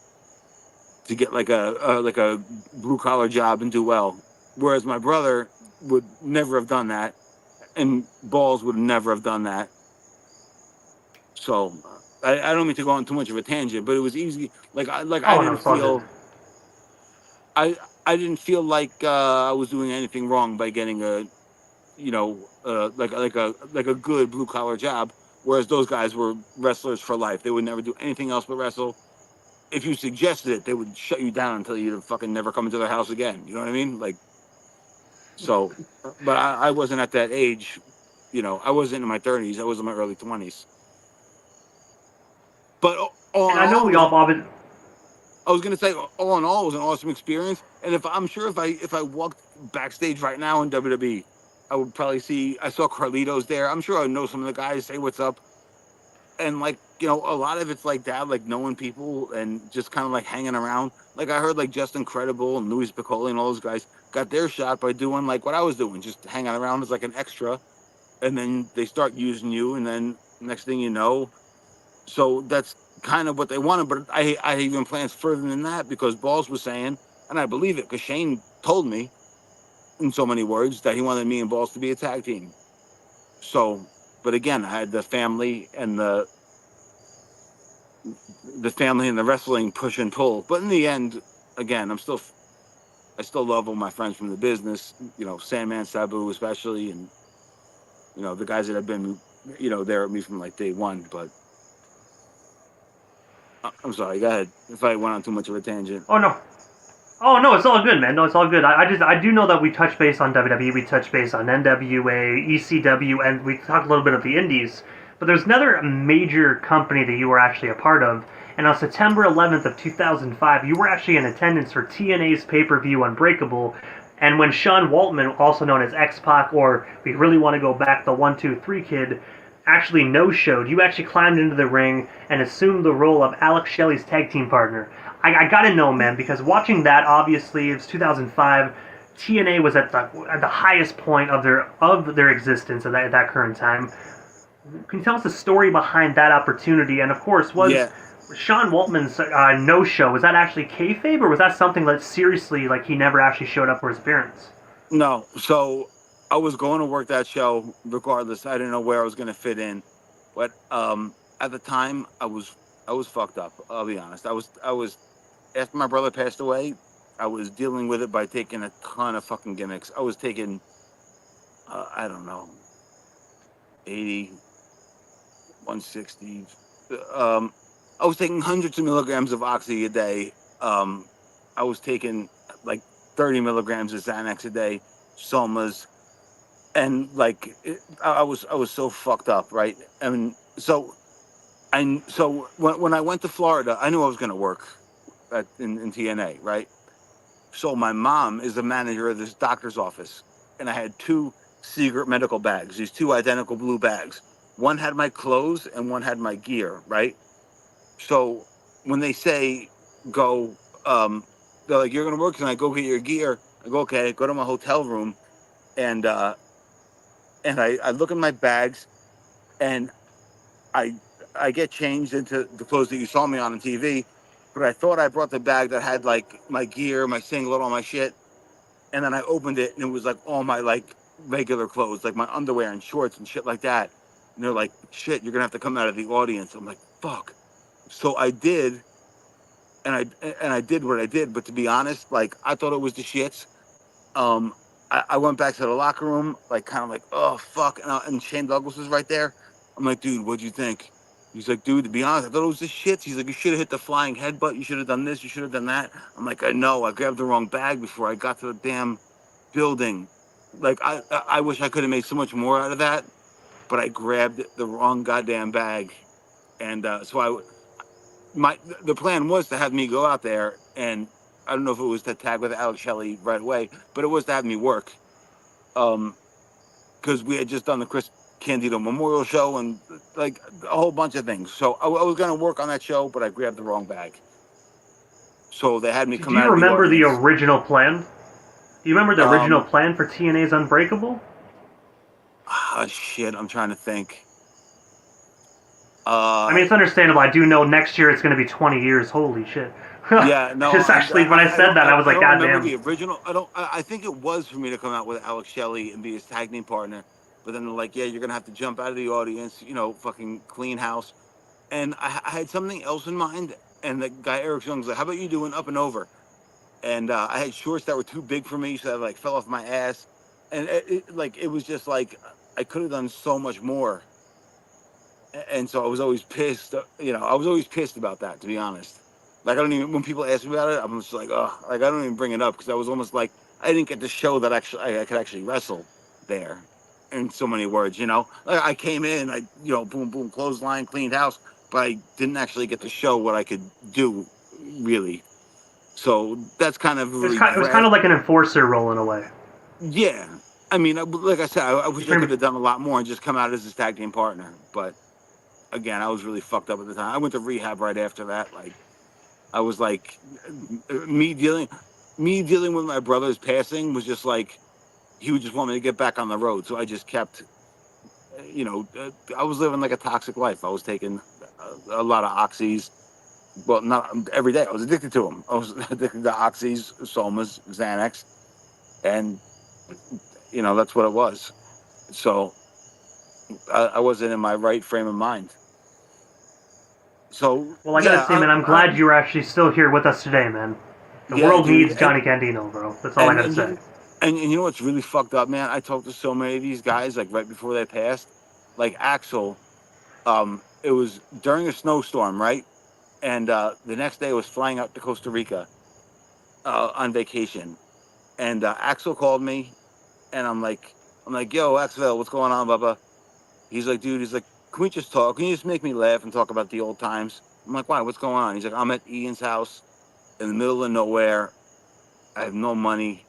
to get like a blue collar job and do well. Whereas my brother would never have done that, and Balls would never have done that. So I don't mean to go on too much of a tangent, but it was easy. I Oh no, didn't it's all good. feel I I didn't feel like I was doing anything wrong by getting a like a good blue collar job. whereas those guys were wrestlers for life. They would never do anything else but wrestle. If you suggested it, they would shut you down until you fucking never come into their house again. You know what I mean? Like, so, but I wasn't at that age. You know, I wasn't in my 30s. I was in my early 20s. But all And in I know all, we all I was gonna say, all in all, it was an awesome experience. And I'm sure if I walked backstage right now in WWE, I would probably see. I saw Carlito's there. I'm sure I would know some of the guys, say what's up, and like, you know, a lot of it's like that, like knowing people and just kind of like hanging around. Like I heard like Justin Credible and Louis Piccoli and all those guys got their shot by doing like what I was doing, just hanging around as like an extra, and then they start using you, and then next thing you know, so that's kind of what they wanted. But I had even plans further than that, because Balls was saying, and I believe it, because Shane told me in so many words that he wanted me and Balls to be a tag team. So, but again, I had the family and the family and the wrestling push and pull. But in the end, again, I still love all my friends from the business, you know, Sandman, Sabu especially, and you know, the guys that have been, you know, there with me from like day one. But I'm sorry, go ahead if I went on too much of a tangent. Oh no, it's all good, man. No, it's all good. I do know that we touched base on WWE, we touched base on NWA, ECW, and we talked a little bit of the Indies. But there's another major company that you were actually a part of, and on September 11th of 2005, you were actually in attendance for TNA's pay-per-view Unbreakable. And when Sean Waltman, also known as X-Pac, or we really want to go back, the 1-2-3 Kid, actually no-showed, you actually climbed into the ring and assumed the role of Alex Shelley's tag team partner. I gotta know, man, because watching that, obviously, it was 2005. TNA was at the highest point of their existence at that current time. Can you tell us the story behind that opportunity? And of course, was Sean Waltman's no-show, was that actually kayfabe, or was that something that seriously, like, he never actually showed up for his appearance? No, so I was going to work that show regardless. I didn't know where I was going to fit in, but at the time I was fucked up. I'll be honest. I was after my brother passed away, I was dealing with it by taking a ton of fucking gimmicks. I was taking, I don't know, 80, 160. I was taking hundreds of milligrams of Oxy a day. I was taking like 30 milligrams of Xanax a day, Somas, and like I was so fucked up, right? I mean, so when I went to Florida, I knew I was going to work in TNA, right? So my mom is the manager of this doctor's office, and I had two secret medical bags, these two identical blue bags. One had my clothes and one had my gear, right? So when they say go, they're like, you're going to work tonight, go get your gear. I go, okay, go to my hotel room, and I look in my bags, and I get changed into the clothes that you saw me on TV, but I thought I brought the bag that had like my gear, my singlet, all my shit, and then I opened it and it was like all my like regular clothes, like my underwear and shorts and shit like that. And they're like, shit, you're gonna have to come out of the audience. I'm like, fuck. So I did, and I did what I did. But to be honest, like I thought it was the shits. I went back to the locker room, like kind of like, oh fuck, and Shane Douglas was right there. I'm like, dude, what'd you think? He's like, dude, to be honest, I thought it was the shits. He's like, you should have hit the flying headbutt. You should have done this. You should have done that. I'm like, I know. I grabbed the wrong bag before I got to the damn building. Like, I wish I could have made so much more out of that, but I grabbed the wrong goddamn bag, and so the plan was to have me go out there, and I don't know if it was to tag with Alex Shelley right away, but it was to have me work, because we had just done the Chris Candido Memorial Show and like a whole bunch of things. So I was going to work on that show, but I grabbed the wrong bag. So they had me come out of the audience. Do you remember the original plan? Do you remember the original plan for TNA's Unbreakable? Shit, I'm trying to think. I mean, it's understandable. I do know next year it's going to be 20 years. Holy shit. Yeah, no. Just actually, when I said that, I was like, God damn. The original. I think it was for me to come out with Alex Shelley and be his tag team partner. But then they're like, yeah, you're going to have to jump out of the audience, you know, fucking clean house. And I had something else in mind. And the guy, Eric Young, was like, how about you do an up and over? And I had shorts that were too big for me, so I like fell off my ass. And it was just like, I could have done so much more. And so I was always pissed. I was always pissed about that, to be honest. Like I don't even when people ask me about it, I'm just like, oh, like I don't even bring it up because I was almost like I didn't get to show that actually I could actually wrestle there. In so many words, like I came in, boom, boom, clothesline, cleaned house, but I didn't actually get to show what I could do, really. So that's kind of a It was kind regret. of like an enforcer role in a way. Yeah, I mean, like I said, I wish I Pretty, could have done a lot more and just come out as his tag team partner, but again, I was really fucked up at the time. I went to rehab right after that. Like I was like me dealing me dealing with my brother's passing was just like he would just want me to get back on the road. So I just kept I was living like a toxic life. I was taking a lot of oxys. Well, not every day. I was addicted to them. I was addicted to oxys, somas, Xanax, and that's what it was. So I wasn't in my right frame of mind. So well, I gotta yeah, say, man, I'm glad you're actually still here with us today, man. The yeah, world dude, needs Johnny Candido, bro. That's all I and gotta and say. you, and you know what's really fucked up, man? I talked to so many of these guys like right before they passed, like Axel. It was during a snowstorm, right? And the next day I was flying out to Costa Rica on vacation, and Axel called me, and I'm like, yo, Axel, what's going on, Bubba? He's like, dude, can we just talk? Can you just make me laugh and talk about the old times? I'm like, why? What's going on? He's like, I'm at Ian's house in the middle of nowhere. I have no money.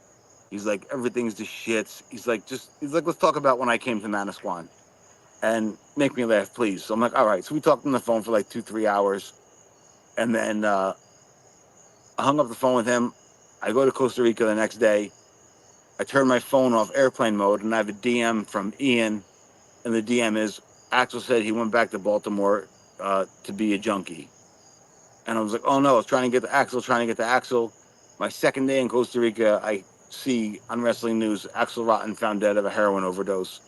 He's like, everything's just shits. He's like, let's talk about when I came to Manasquan and make me laugh, please. So I'm like, all right. So we talked on the phone for like 2-3 hours. And then I hung up the phone with him. I go to Costa Rica the next day. I turn my phone off airplane mode and I have a DM from Ian. And the DM is Axel said he went back to Baltimore to be a junkie. And I was like, oh no, I was trying to get to Axel. My second day in Costa Rica, I see on Wrestling News, Axel Rotten found dead of a heroin overdose.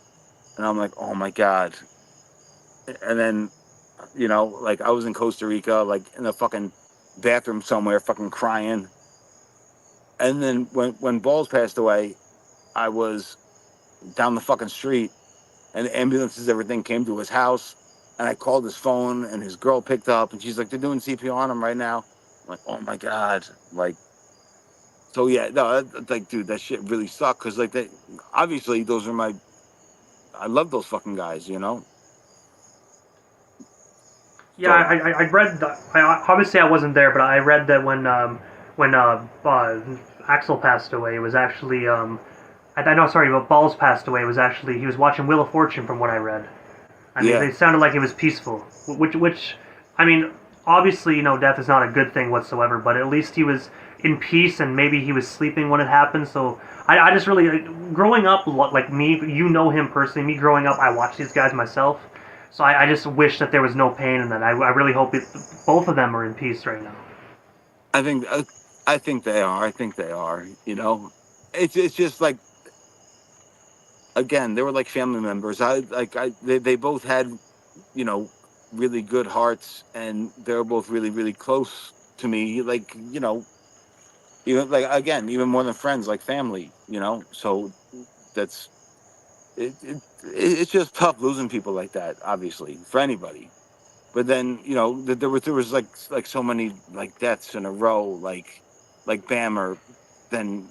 And I'm like, oh my God. And then, like I was in Costa Rica, like in a fucking bathroom somewhere, fucking crying. And then when Balls passed away, I was down the fucking street and the ambulances, everything came to his house. And I called his phone and his girl picked up and she's like, they're doing CPR on him right now. I'm like, oh my God. Like, so yeah, no, like, dude, that shit really sucked. Cause like obviously those are I love those fucking guys. Yeah, So I read. Obviously, I wasn't there, but I read that when Axel passed away, it was actually I know, sorry, but Balls passed away. It was actually he was watching Wheel of Fortune, from what I read. I mean, yeah, it sounded like it was peaceful, which I mean, obviously, death is not a good thing whatsoever. But at least he was in peace, and maybe he was sleeping when it happened. So I just really, growing up, like me, him personally. Me growing up, I watched these guys myself. So I just wish that there was no pain in that. I really hope both of them are in peace right now. I think I think they are. I think they are. It's just like again, they were like family members. They both had you know really good hearts, and they were both really really close to me. Like even like again even more than friends, like family. So that's it's just tough losing people like that. Obviously for anybody. But then there was like so many like deaths in a row, like Bammer, then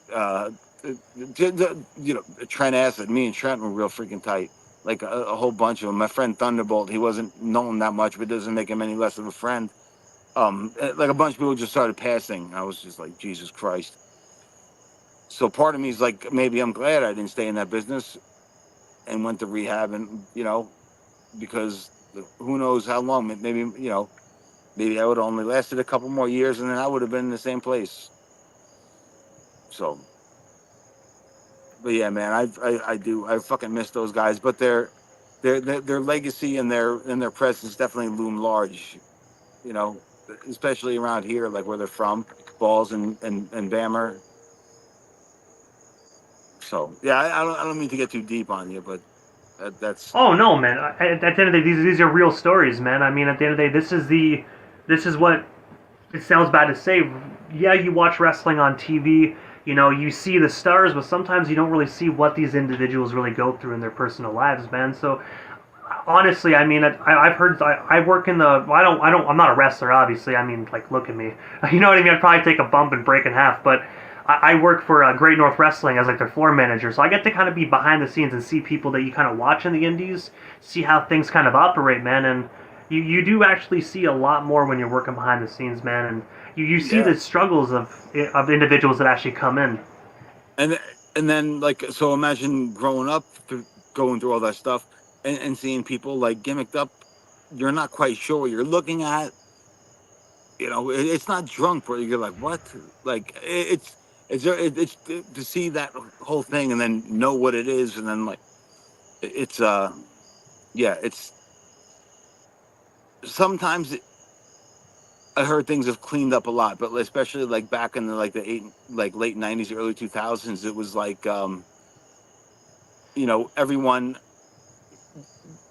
Trent Acid. Me and Trent were real freaking tight, like a whole bunch of them. My friend Thunderbolt, he wasn't known that much, but doesn't make him any less of a friend. Like a bunch of people just started passing. I was just like, Jesus Christ. So part of me is like, maybe I'm glad I didn't stay in that business and went to rehab, and because who knows how long. Maybe I would have only lasted a couple more years, and then I would have been in the same place. So, but yeah, man, I fucking miss those guys. But their legacy and their presence definitely loom large. You know, especially around here, like where they're from, Balls and Bammer. So yeah, I don't mean to get too deep on you, but that's Oh no, man! At the end of the day, these are real stories, man. I mean, at the end of the day, this is what it sounds bad to say. Yeah, you watch wrestling on TV. You see the stars, but sometimes you don't really see what these individuals really go through in their personal lives, man. So honestly, I mean, I've heard. I work in the. I don't. I'm not a wrestler, obviously. I mean, like, look at me. You know what I mean? I'd probably take a bump and break in half. But I work for Great North Wrestling as like their floor manager, so I get to kind of be behind the scenes and see people that you kind of watch in the indies, see how things kind of operate, man. And you do actually see a lot more when you're working behind the scenes, man. And you see Yeah. the struggles of individuals that actually come in. And and then like so imagine growing up going through all that stuff and seeing people like gimmicked up. You're not quite sure what you're looking at. You know, it's not drunk where you're like, what? Like it's to see that whole thing and then know what it is and then like it's yeah, it's sometimes I heard things have cleaned up a lot, but especially like back in the like the late '90s, early 2000s, it was like everyone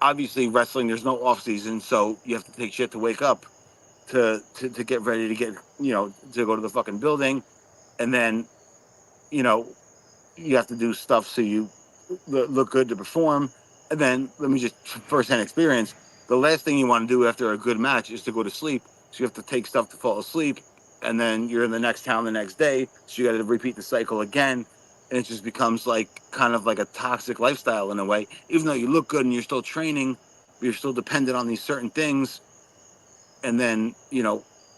obviously wrestling. There's no off season, so you have to take shit to wake up to get ready to get to go to the fucking building, and then you know you have to do stuff so you look good to perform. And then let me just firsthand experience. The last thing you want to do after a good match is to go to sleep. So you have to take stuff to fall asleep, and then you're in the next town the next day. So you got to repeat the cycle again, and it just becomes like kind of like a toxic lifestyle in a way. Even though you look good and you're still training, you're still dependent on these certain things. And then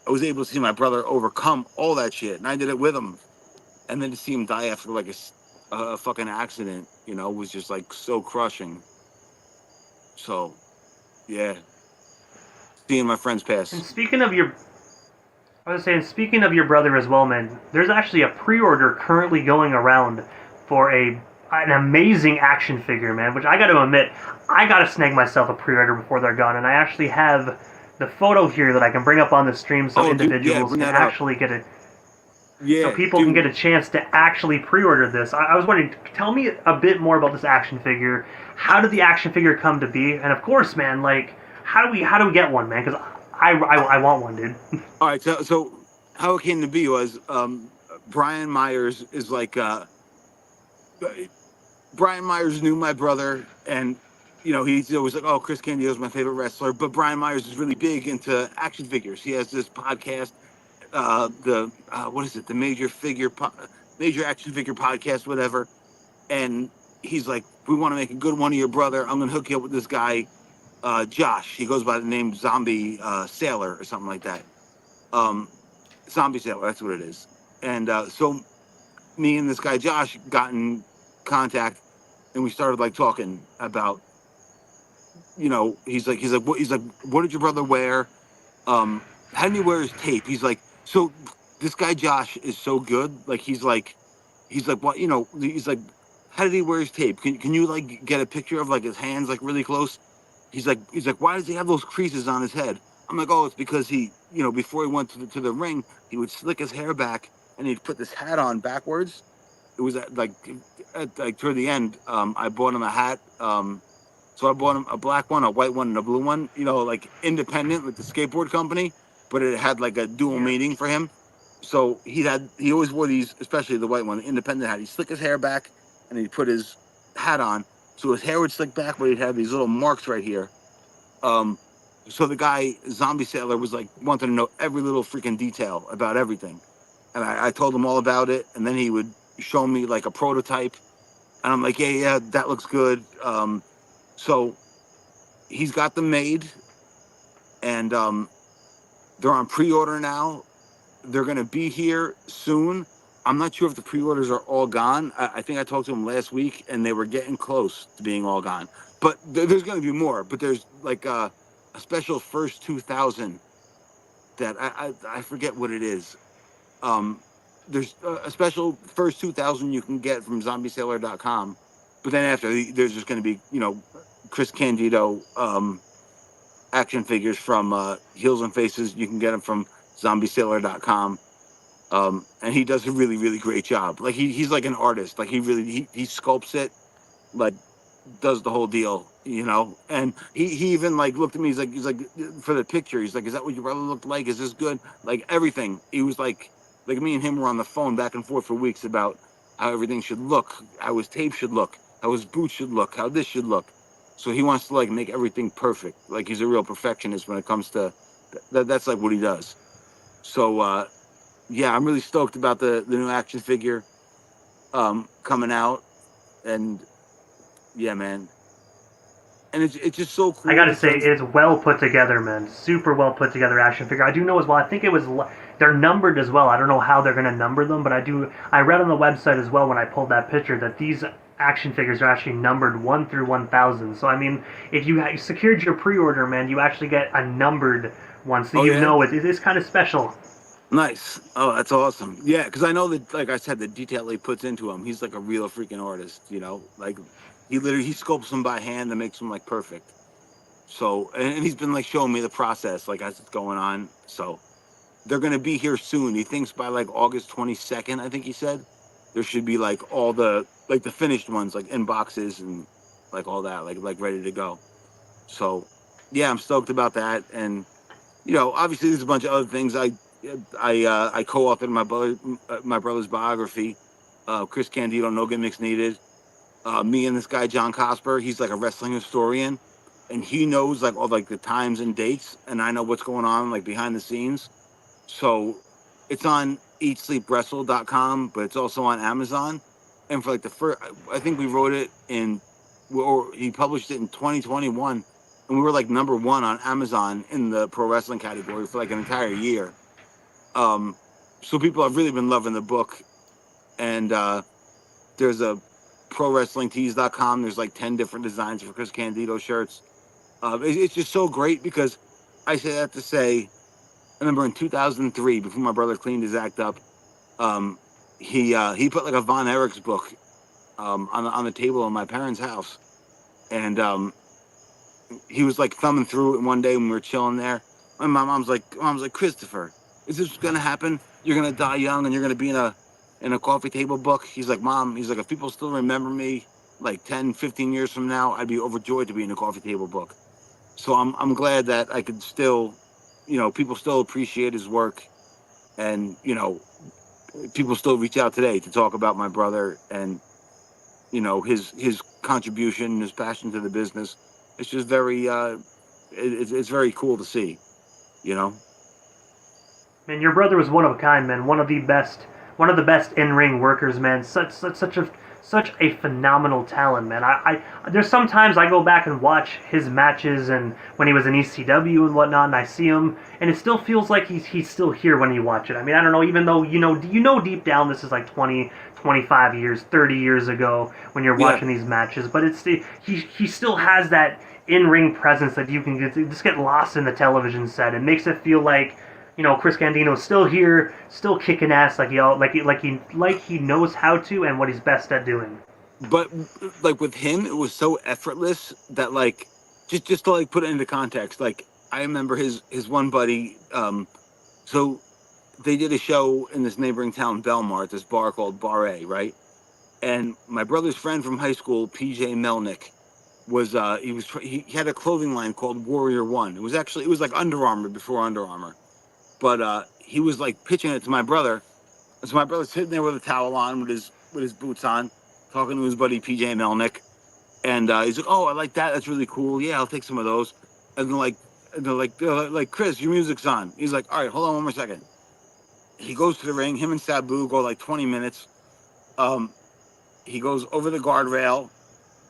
I was able to see my brother overcome all that shit, and I did it with him. And then to see him die after like a fucking accident, was just like so crushing. So, yeah, seeing my friends And pass. speaking of your I was saying, speaking of your brother as well, man, there's actually a pre-order currently going around for an amazing action figure, man. Which I got to admit, I got to snag myself a pre-order before they're gone, and I actually have the photo here that I can bring up on the stream so Oh, dude, yeah, individuals bring can that up. actually get it, so Yeah, people can dude. get a chance to actually pre-order this. I was wondering, tell me a bit more about this action figure. How did the action figure come to be? And of course, man, like how do we get one, man? Because I want one, dude. All right, so how it came to be was Brian Myers is like Brian Myers knew my brother, and he's always like, "Oh, Chris Candido is my favorite wrestler." But Brian Myers is really big into action figures. He has this podcast, the what is it, the Major Action Figure Podcast, whatever. And he's like, "We want to make a good one of your brother. I'm gonna hook you up with this guy, Josh. He goes by the name Zombie Sailor or something like that. Um, Zombie Sailor, that's what it is." And so me and this guy Josh got in contact, and we started like talking about, he's like, what did your brother wear? How did he wear his tape? He's like, so this guy Josh is so good. Like he's like, what? He's like, how did he wear his tape? Can you like get a picture of like his hands like really close? He's like, why does he have those creases on his head? I'm like, oh, it's because he, before he went to the ring, he would slick his hair back and he'd put this hat on backwards. It was like toward the end. I bought him a hat. So I bought him a black one, a white one, and a blue one. Like independent with the skateboard company, but it had like a dual Yeah. meaning for him. So he always wore these, especially the white one, the independent hat. He'd slick his hair back and he'd put his hat on, so his hair would slick back, but he'd have these little marks right here. Um, so the guy Zombie Sailor was like wanting to know every little freaking detail about everything, and I told him all about it, and then he would show me like a prototype, and I'm like, yeah, that looks good. So he's got them made, and they're on pre-order now. They're going to be here soon. I'm not sure if the pre-orders are all gone. I think I talked to them last week, and they were getting close to being all gone. But there's going to be more. But there's like a special first 2,000 that I forget what it is. Um, there's a special first 2,000 you can get from zombiesailor.com. But then after, there's just going to be, Chris Candido action figures from Heels and Faces. You can get them from zombiesailor.com. And he does a really, really great job. Like he's like an artist. Like he sculpts it, like does the whole deal. And he even like looked at me. He's like for the picture. He's like, is that what your brother looked like? Is this good? Like everything. He was like me and him were on the phone back and forth for weeks about how everything should look, how his tape should look, how his boots should look, how this should look. So he wants to like make everything perfect. Like he's a real perfectionist when it comes to that's like what he does. So yeah, I'm really stoked about the new action figure coming out, and yeah, man, and it's just so I cool gotta say, because it is well put together, man. Super well put together action figure. I do know as well. I think it was they're numbered as well. I don't know how they're gonna number them, but I do. I read on the website as well when I pulled that picture that these action figures are actually numbered 1 through 1,000. So I mean, if you secured your pre-order, man, you actually get a numbered one, so oh you yeah, know it is kind of special. nice. Oh, that's awesome. Yeah, because I know that, like I said, the detail he puts into him, he's like a real freaking artist. You know, like he sculpts them by hand and makes them like perfect. So, and he's been like showing me the process, like as it's going on. So they're gonna be here soon. He thinks by like August 22nd, I think he said, there should be like all the like the finished ones, like in boxes and like all that, like ready to go. So yeah, I'm stoked about that. And you know, obviously there's a bunch of other things. I co-authored my brother's biography, Chris Candido, No Gimmicks Needed. Me and this guy John Cosper, he's like a wrestling historian, and he knows like all like the times and dates, and I know what's going on like behind the scenes. So it's on eatsleepwrestle.com, but it's also on Amazon. And for like the first, I think we wrote it in, or he published it in 2021, and we were like #1 on Amazon in the pro wrestling category for like an entire year. Um, so people have really been loving the book, and there's a prowrestlingtees.com. There's like 10 different designs for Chris Candido shirts. It's just so great because I say that to say, I remember in 2003, before my brother cleaned his act up, um, he put like a Von Erich's book on the table in my parents' house, and he was like thumbing through it one day when we were chilling there. And my mom's like, Christopher, is this gonna happen? You're gonna die young, and you're gonna be in a coffee table book. He's like, Mom, he's like, if people still remember me like 10, 15 years from now, I'd be overjoyed to be in a coffee table book. So I'm glad that I could still, you know, people still appreciate his work, and you know, people still reach out today to talk about my brother and you know his contribution, his passion to the business. It's just very it's very cool to see, you know. Man, your brother was one of a kind, man. One of the best in-ring workers, man. Such a phenomenal talent, man. There's sometimes I go back and watch his matches and when he was in ECW and whatnot, and I see him, and it still feels like he's still here when you watch it. I mean, I don't know, even though you know deep down this is like 20, 25 years, 30 years ago when you're Yeah, watching these matches, but he still has that in-ring presence that you can just get lost in the television set. It makes it feel like Chris Candido's still here, still kicking ass like he knows how to and what he's best at doing. but like with him, it was so effortless that like just to like put it into context, like I remember his one buddy. So they did a show in this neighboring town, Belmar, at this bar called Bar A, right? And my brother's friend from high school, PJ Melnick, was he had a clothing line called Warrior One. It was like Under Armour before Under Armour, but he was like pitching it to my brother. And so my brother's sitting there with a towel on, with his boots on, talking to his buddy PJ Melnick, and he's like, "Oh, I like that. That's really cool. Yeah, I'll take some of those." And they're like, Chris, your music's on. He's like, "All right, hold on one more second." He goes to the ring. Him and Sabu go like 20 minutes. Um, he goes over the guardrail.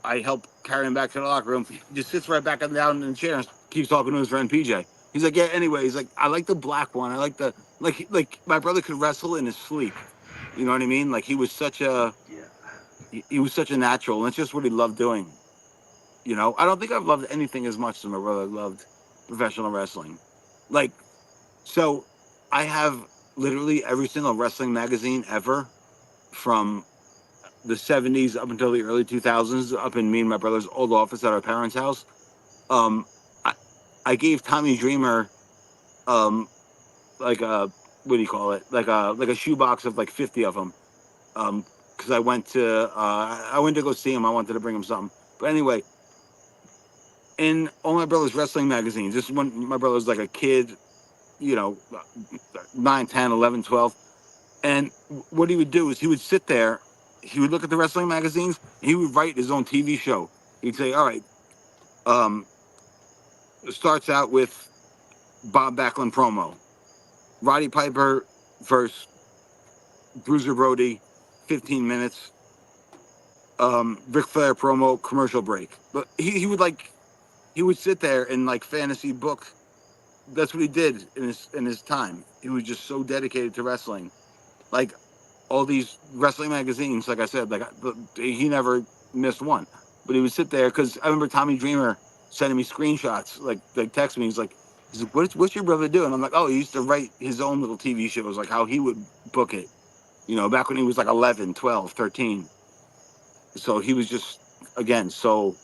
I help carry him back to the locker room. He just sits right back down in the chair and keeps talking to his friend PJ. He's like, yeah. Anyway, he's like, I like the black one. I like the like my brother could wrestle in his sleep. You know what I mean? Like Yeah. he was such a natural, and it's just what he loved doing. You know, I don't think I've loved anything as much as my brother loved professional wrestling. Like, so I have literally every single wrestling magazine ever from the 70s up until the early 2000s up in me and my brother's old office at our parents' house. Um, I, I gave Tommy Dreamer like a what do you call it? Like a shoebox of like 50 of them. Because I went to go see him. I wanted to bring him something. But anyway, in all my brother's wrestling magazines, this is when my brother was like a kid, you know, 9, 10, 11, 12. And what he would do is he would sit there, he would look at the wrestling magazines, and he would write his own TV show. He'd say, all right, Um, it starts out with Bob Backlund promo. Roddy Piper versus Bruiser Brody, 15 minutes. Ric Flair promo, commercial break. But he would sit there and like fantasy book. That's what he did in his time. He was just so dedicated to wrestling. Like all these wrestling magazines, like I said, like he never missed one. But he would sit there because I remember Tommy Dreamer sending me screenshots, like text me. He's like, what's your brother doing? I'm like, oh, he used to write his own little TV shows, like how he would book it. You know, back when he was like 11, 12, 13. So he was just, again, so,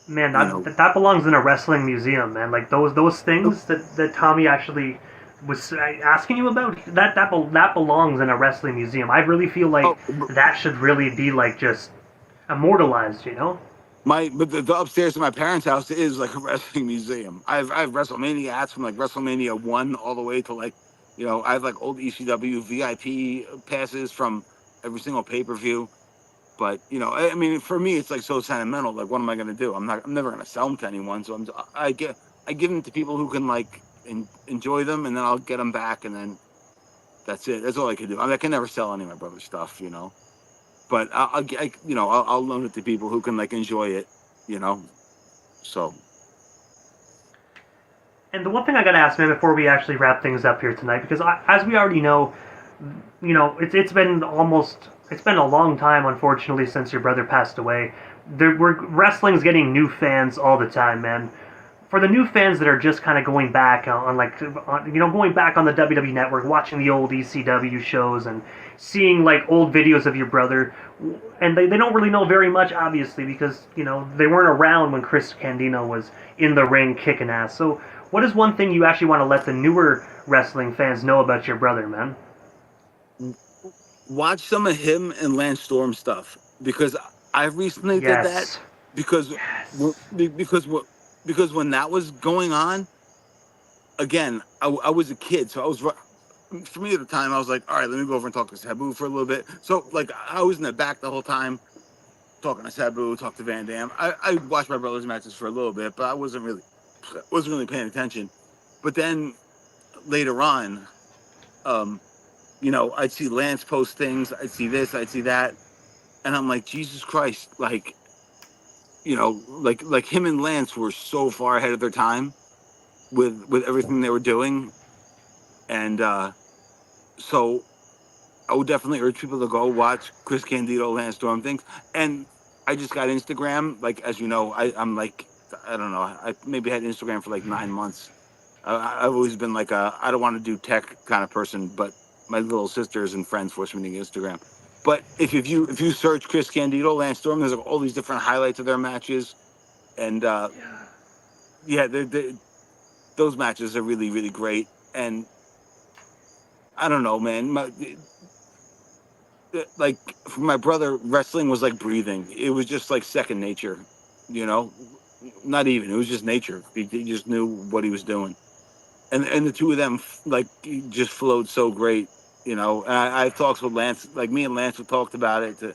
Man, you know. that belongs in a wrestling museum, man. Like those things that Tommy actually was asking you about, that belongs in a wrestling museum. I really feel like Oh, that should really be like just immortalized, you know? but the upstairs of my parents' house is like a wrestling museum. I have WrestleMania hats from like WrestleMania 1 all the way to like, you know, I have like old ECW VIP passes from every single pay-per-view. But, you know, I mean, for me, it's like so sentimental. Like, what am I going to do? I'm never going to sell them to anyone. So I give them to people who can like enjoy them, and then I'll get them back, and then that's it. That's all I can do. I mean, I can never sell any of my brother's stuff, you know. But I'll loan it to people who can like enjoy it, you know. So And the one thing I gotta ask, man, before we actually wrap things up here tonight, because as we already know, you know, it's been a long time, unfortunately, since your brother passed away. Wrestling's getting new fans all the time, man. For the new fans that are just kind of going back going back on the WWE Network, watching the old ECW shows and seeing like old videos of your brother, and they don't really know very much, obviously, because you know they weren't around when Chris Candido was in the ring kicking ass. So, what is one thing you actually want to let the newer wrestling fans know about your brother, man? watch some of him and Lance Storm stuff because I recently did that Yes. because Yes. because because when that was going on, again, I was a kid, so for me at the time, I was like, all right, let me go over and talk to Sabu for a little bit. So like I was in the back the whole time, talking to Sabu, talk to Van Dam. I watched my brother's matches for a little bit, but I wasn't really paying attention. But then later on, um, you know, I'd see Lance post things, I'd see this, I'd see that, and I'm like, Jesus Christ, like, you know, like him and Lance were so far ahead of their time with everything they were doing, and so I would definitely urge people to go watch Chris Candido, Lance Storm things. And I just got Instagram. Like, as you know, I'm like, I don't know. I maybe had Instagram for like 9 months. I've always been like I don't want to do tech kind of person, but my little sisters and friends forced me to get Instagram. But if you search Chris Candido, Lance Storm, there's like all these different highlights of their matches, and yeah, those matches are really really great. And I don't know, man. Like for my brother, wrestling was like breathing. It was just like second nature, you know. Not even. It was just nature. He just knew what he was doing, and the two of them like just flowed so great, you know. And I've talked with Lance, like me and Lance have talked about it, to,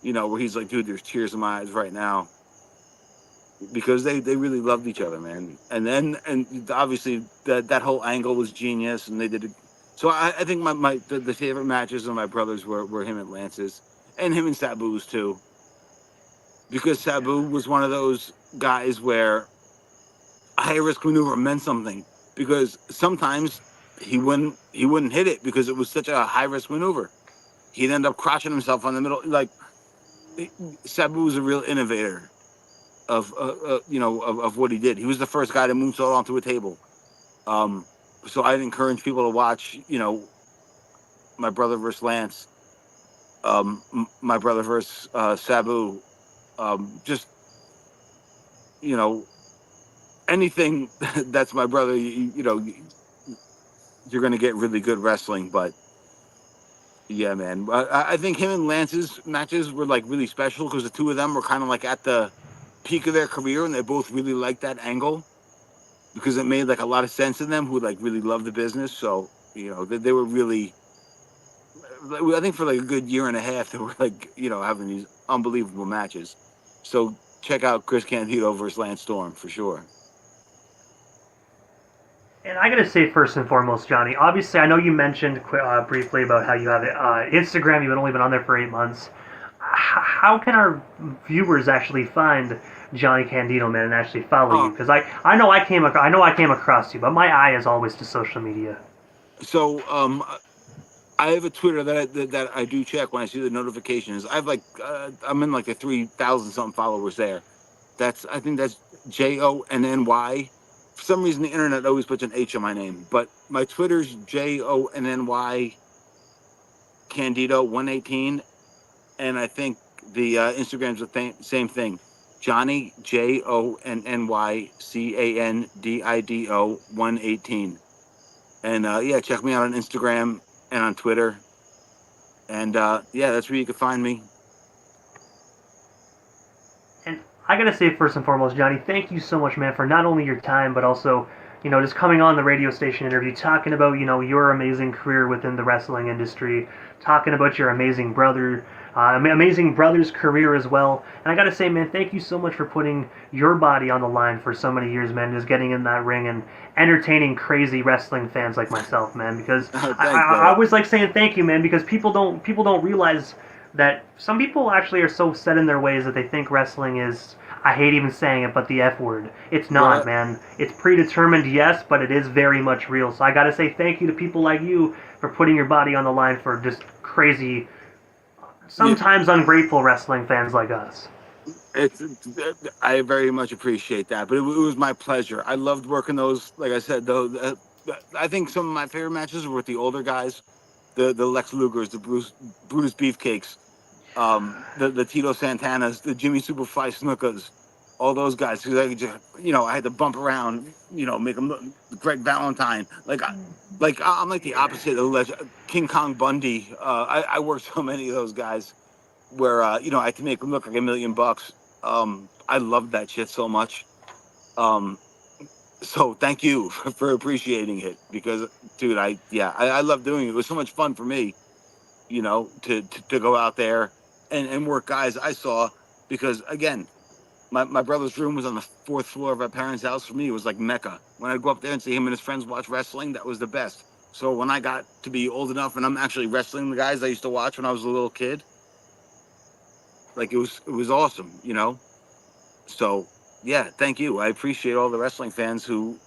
you know, where he's like, dude, there's tears in my eyes right now because they really loved each other, man. And obviously that whole angle was genius, and they did it. So I think the favorite matches of my brothers were him and Lance's, and him and Sabu's too, because Sabu was one of those guys where a high risk maneuver meant something, because sometimes he wouldn't hit it because it was such a high risk maneuver. He'd end up crotching himself on the middle. Like Sabu was a real innovator of what he did. He was the first guy to moonsault onto a table. Um, so I'd encourage people to watch, you know, my brother versus Lance, my brother versus Sabu, just, you know, anything that's my brother. You know, you're gonna get really good wrestling. But yeah, man, I think him and Lance's matches were like really special because the two of them were kind of like at the peak of their career, and they both really liked that angle, because it made like a lot of sense in them who like really loved the business. So, you know, they were really, I think for like a good year and a half, they were like, you know, having these unbelievable matches. So check out Chris Candido versus Lance Storm for sure. And I gotta say, first and foremost, Johnny. Obviously, I know you mentioned briefly about how you have Instagram. You've only been on there for 8 months. How can our viewers actually find Johnny Candido, man, and actually follow you? Because I know I came across you, but my eye is always to social media. So I have a Twitter that I do check when I see the notifications. I've I'm in like the 3,000 something followers there. I think that's JONNY. For some reason, the internet always puts an H on my name, but my Twitter's JONNY Candido 118, and I think the Instagram's the same thing. Jonny JONNY CANDIDO 118. And yeah, check me out on Instagram and on Twitter. And yeah, that's where you can find me. And I gotta say, first and foremost, Johnny, thank you so much, man, for not only your time, but also, just coming on the radio station interview, talking about, your amazing career within the wrestling industry, talking about your amazing brother's career as well. And I gotta say, man, thank you so much for putting your body on the line for so many years, man, just getting in that ring and entertaining crazy wrestling fans like myself, man, because I always like saying thank you, man, because people don't realize that some people actually are so set in their ways that they think wrestling is, I hate even saying it, but the F word. It's not, man. It's predetermined, yes, but it is very much real. So I gotta say thank you to people like you for putting your body on the line for just crazy, sometimes ungrateful wrestling fans like us. I very much appreciate that, but it was my pleasure. I loved working those. Like I said, though, I think some of my favorite matches were with the older guys, the Lex Lugers, the Brutus Beefcakes, the Tito Santanas, the Jimmy Superfly Snookas, all those guys. Because I could just, I had to bump around, make them look. Greg Valentine, I'm like the opposite of King Kong Bundy. I worked so many of those guys where I can make them look like $1 million. I loved that shit so much. So thank you for appreciating it, because, dude, I love doing it. It was so much fun for me, to go out there and work guys I saw, because again, my brother's room was on the 4th floor of our parents' house. For me, it was like Mecca. When I'd go up there and see him and his friends watch wrestling, that was the best. So when I got to be old enough and I'm actually wrestling the guys I used to watch when I was a little kid, like it was awesome, So yeah, thank you. I appreciate all the wrestling fans who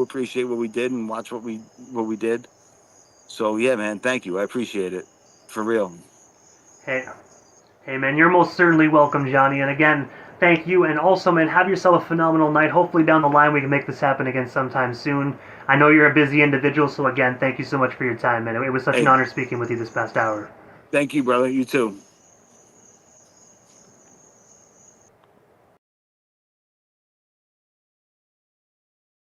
appreciate what we did and watch what we did. So yeah, man, thank you. I appreciate it, for real. Hey, man, you're most certainly welcome, Johnny. And again, thank you. And also, man, have yourself a phenomenal night. Hopefully down the line we can make this happen again sometime soon. I know you're a busy individual, so again, thank you so much for your time, man. It was such an honor speaking with you this past hour. Thank you, brother. You too.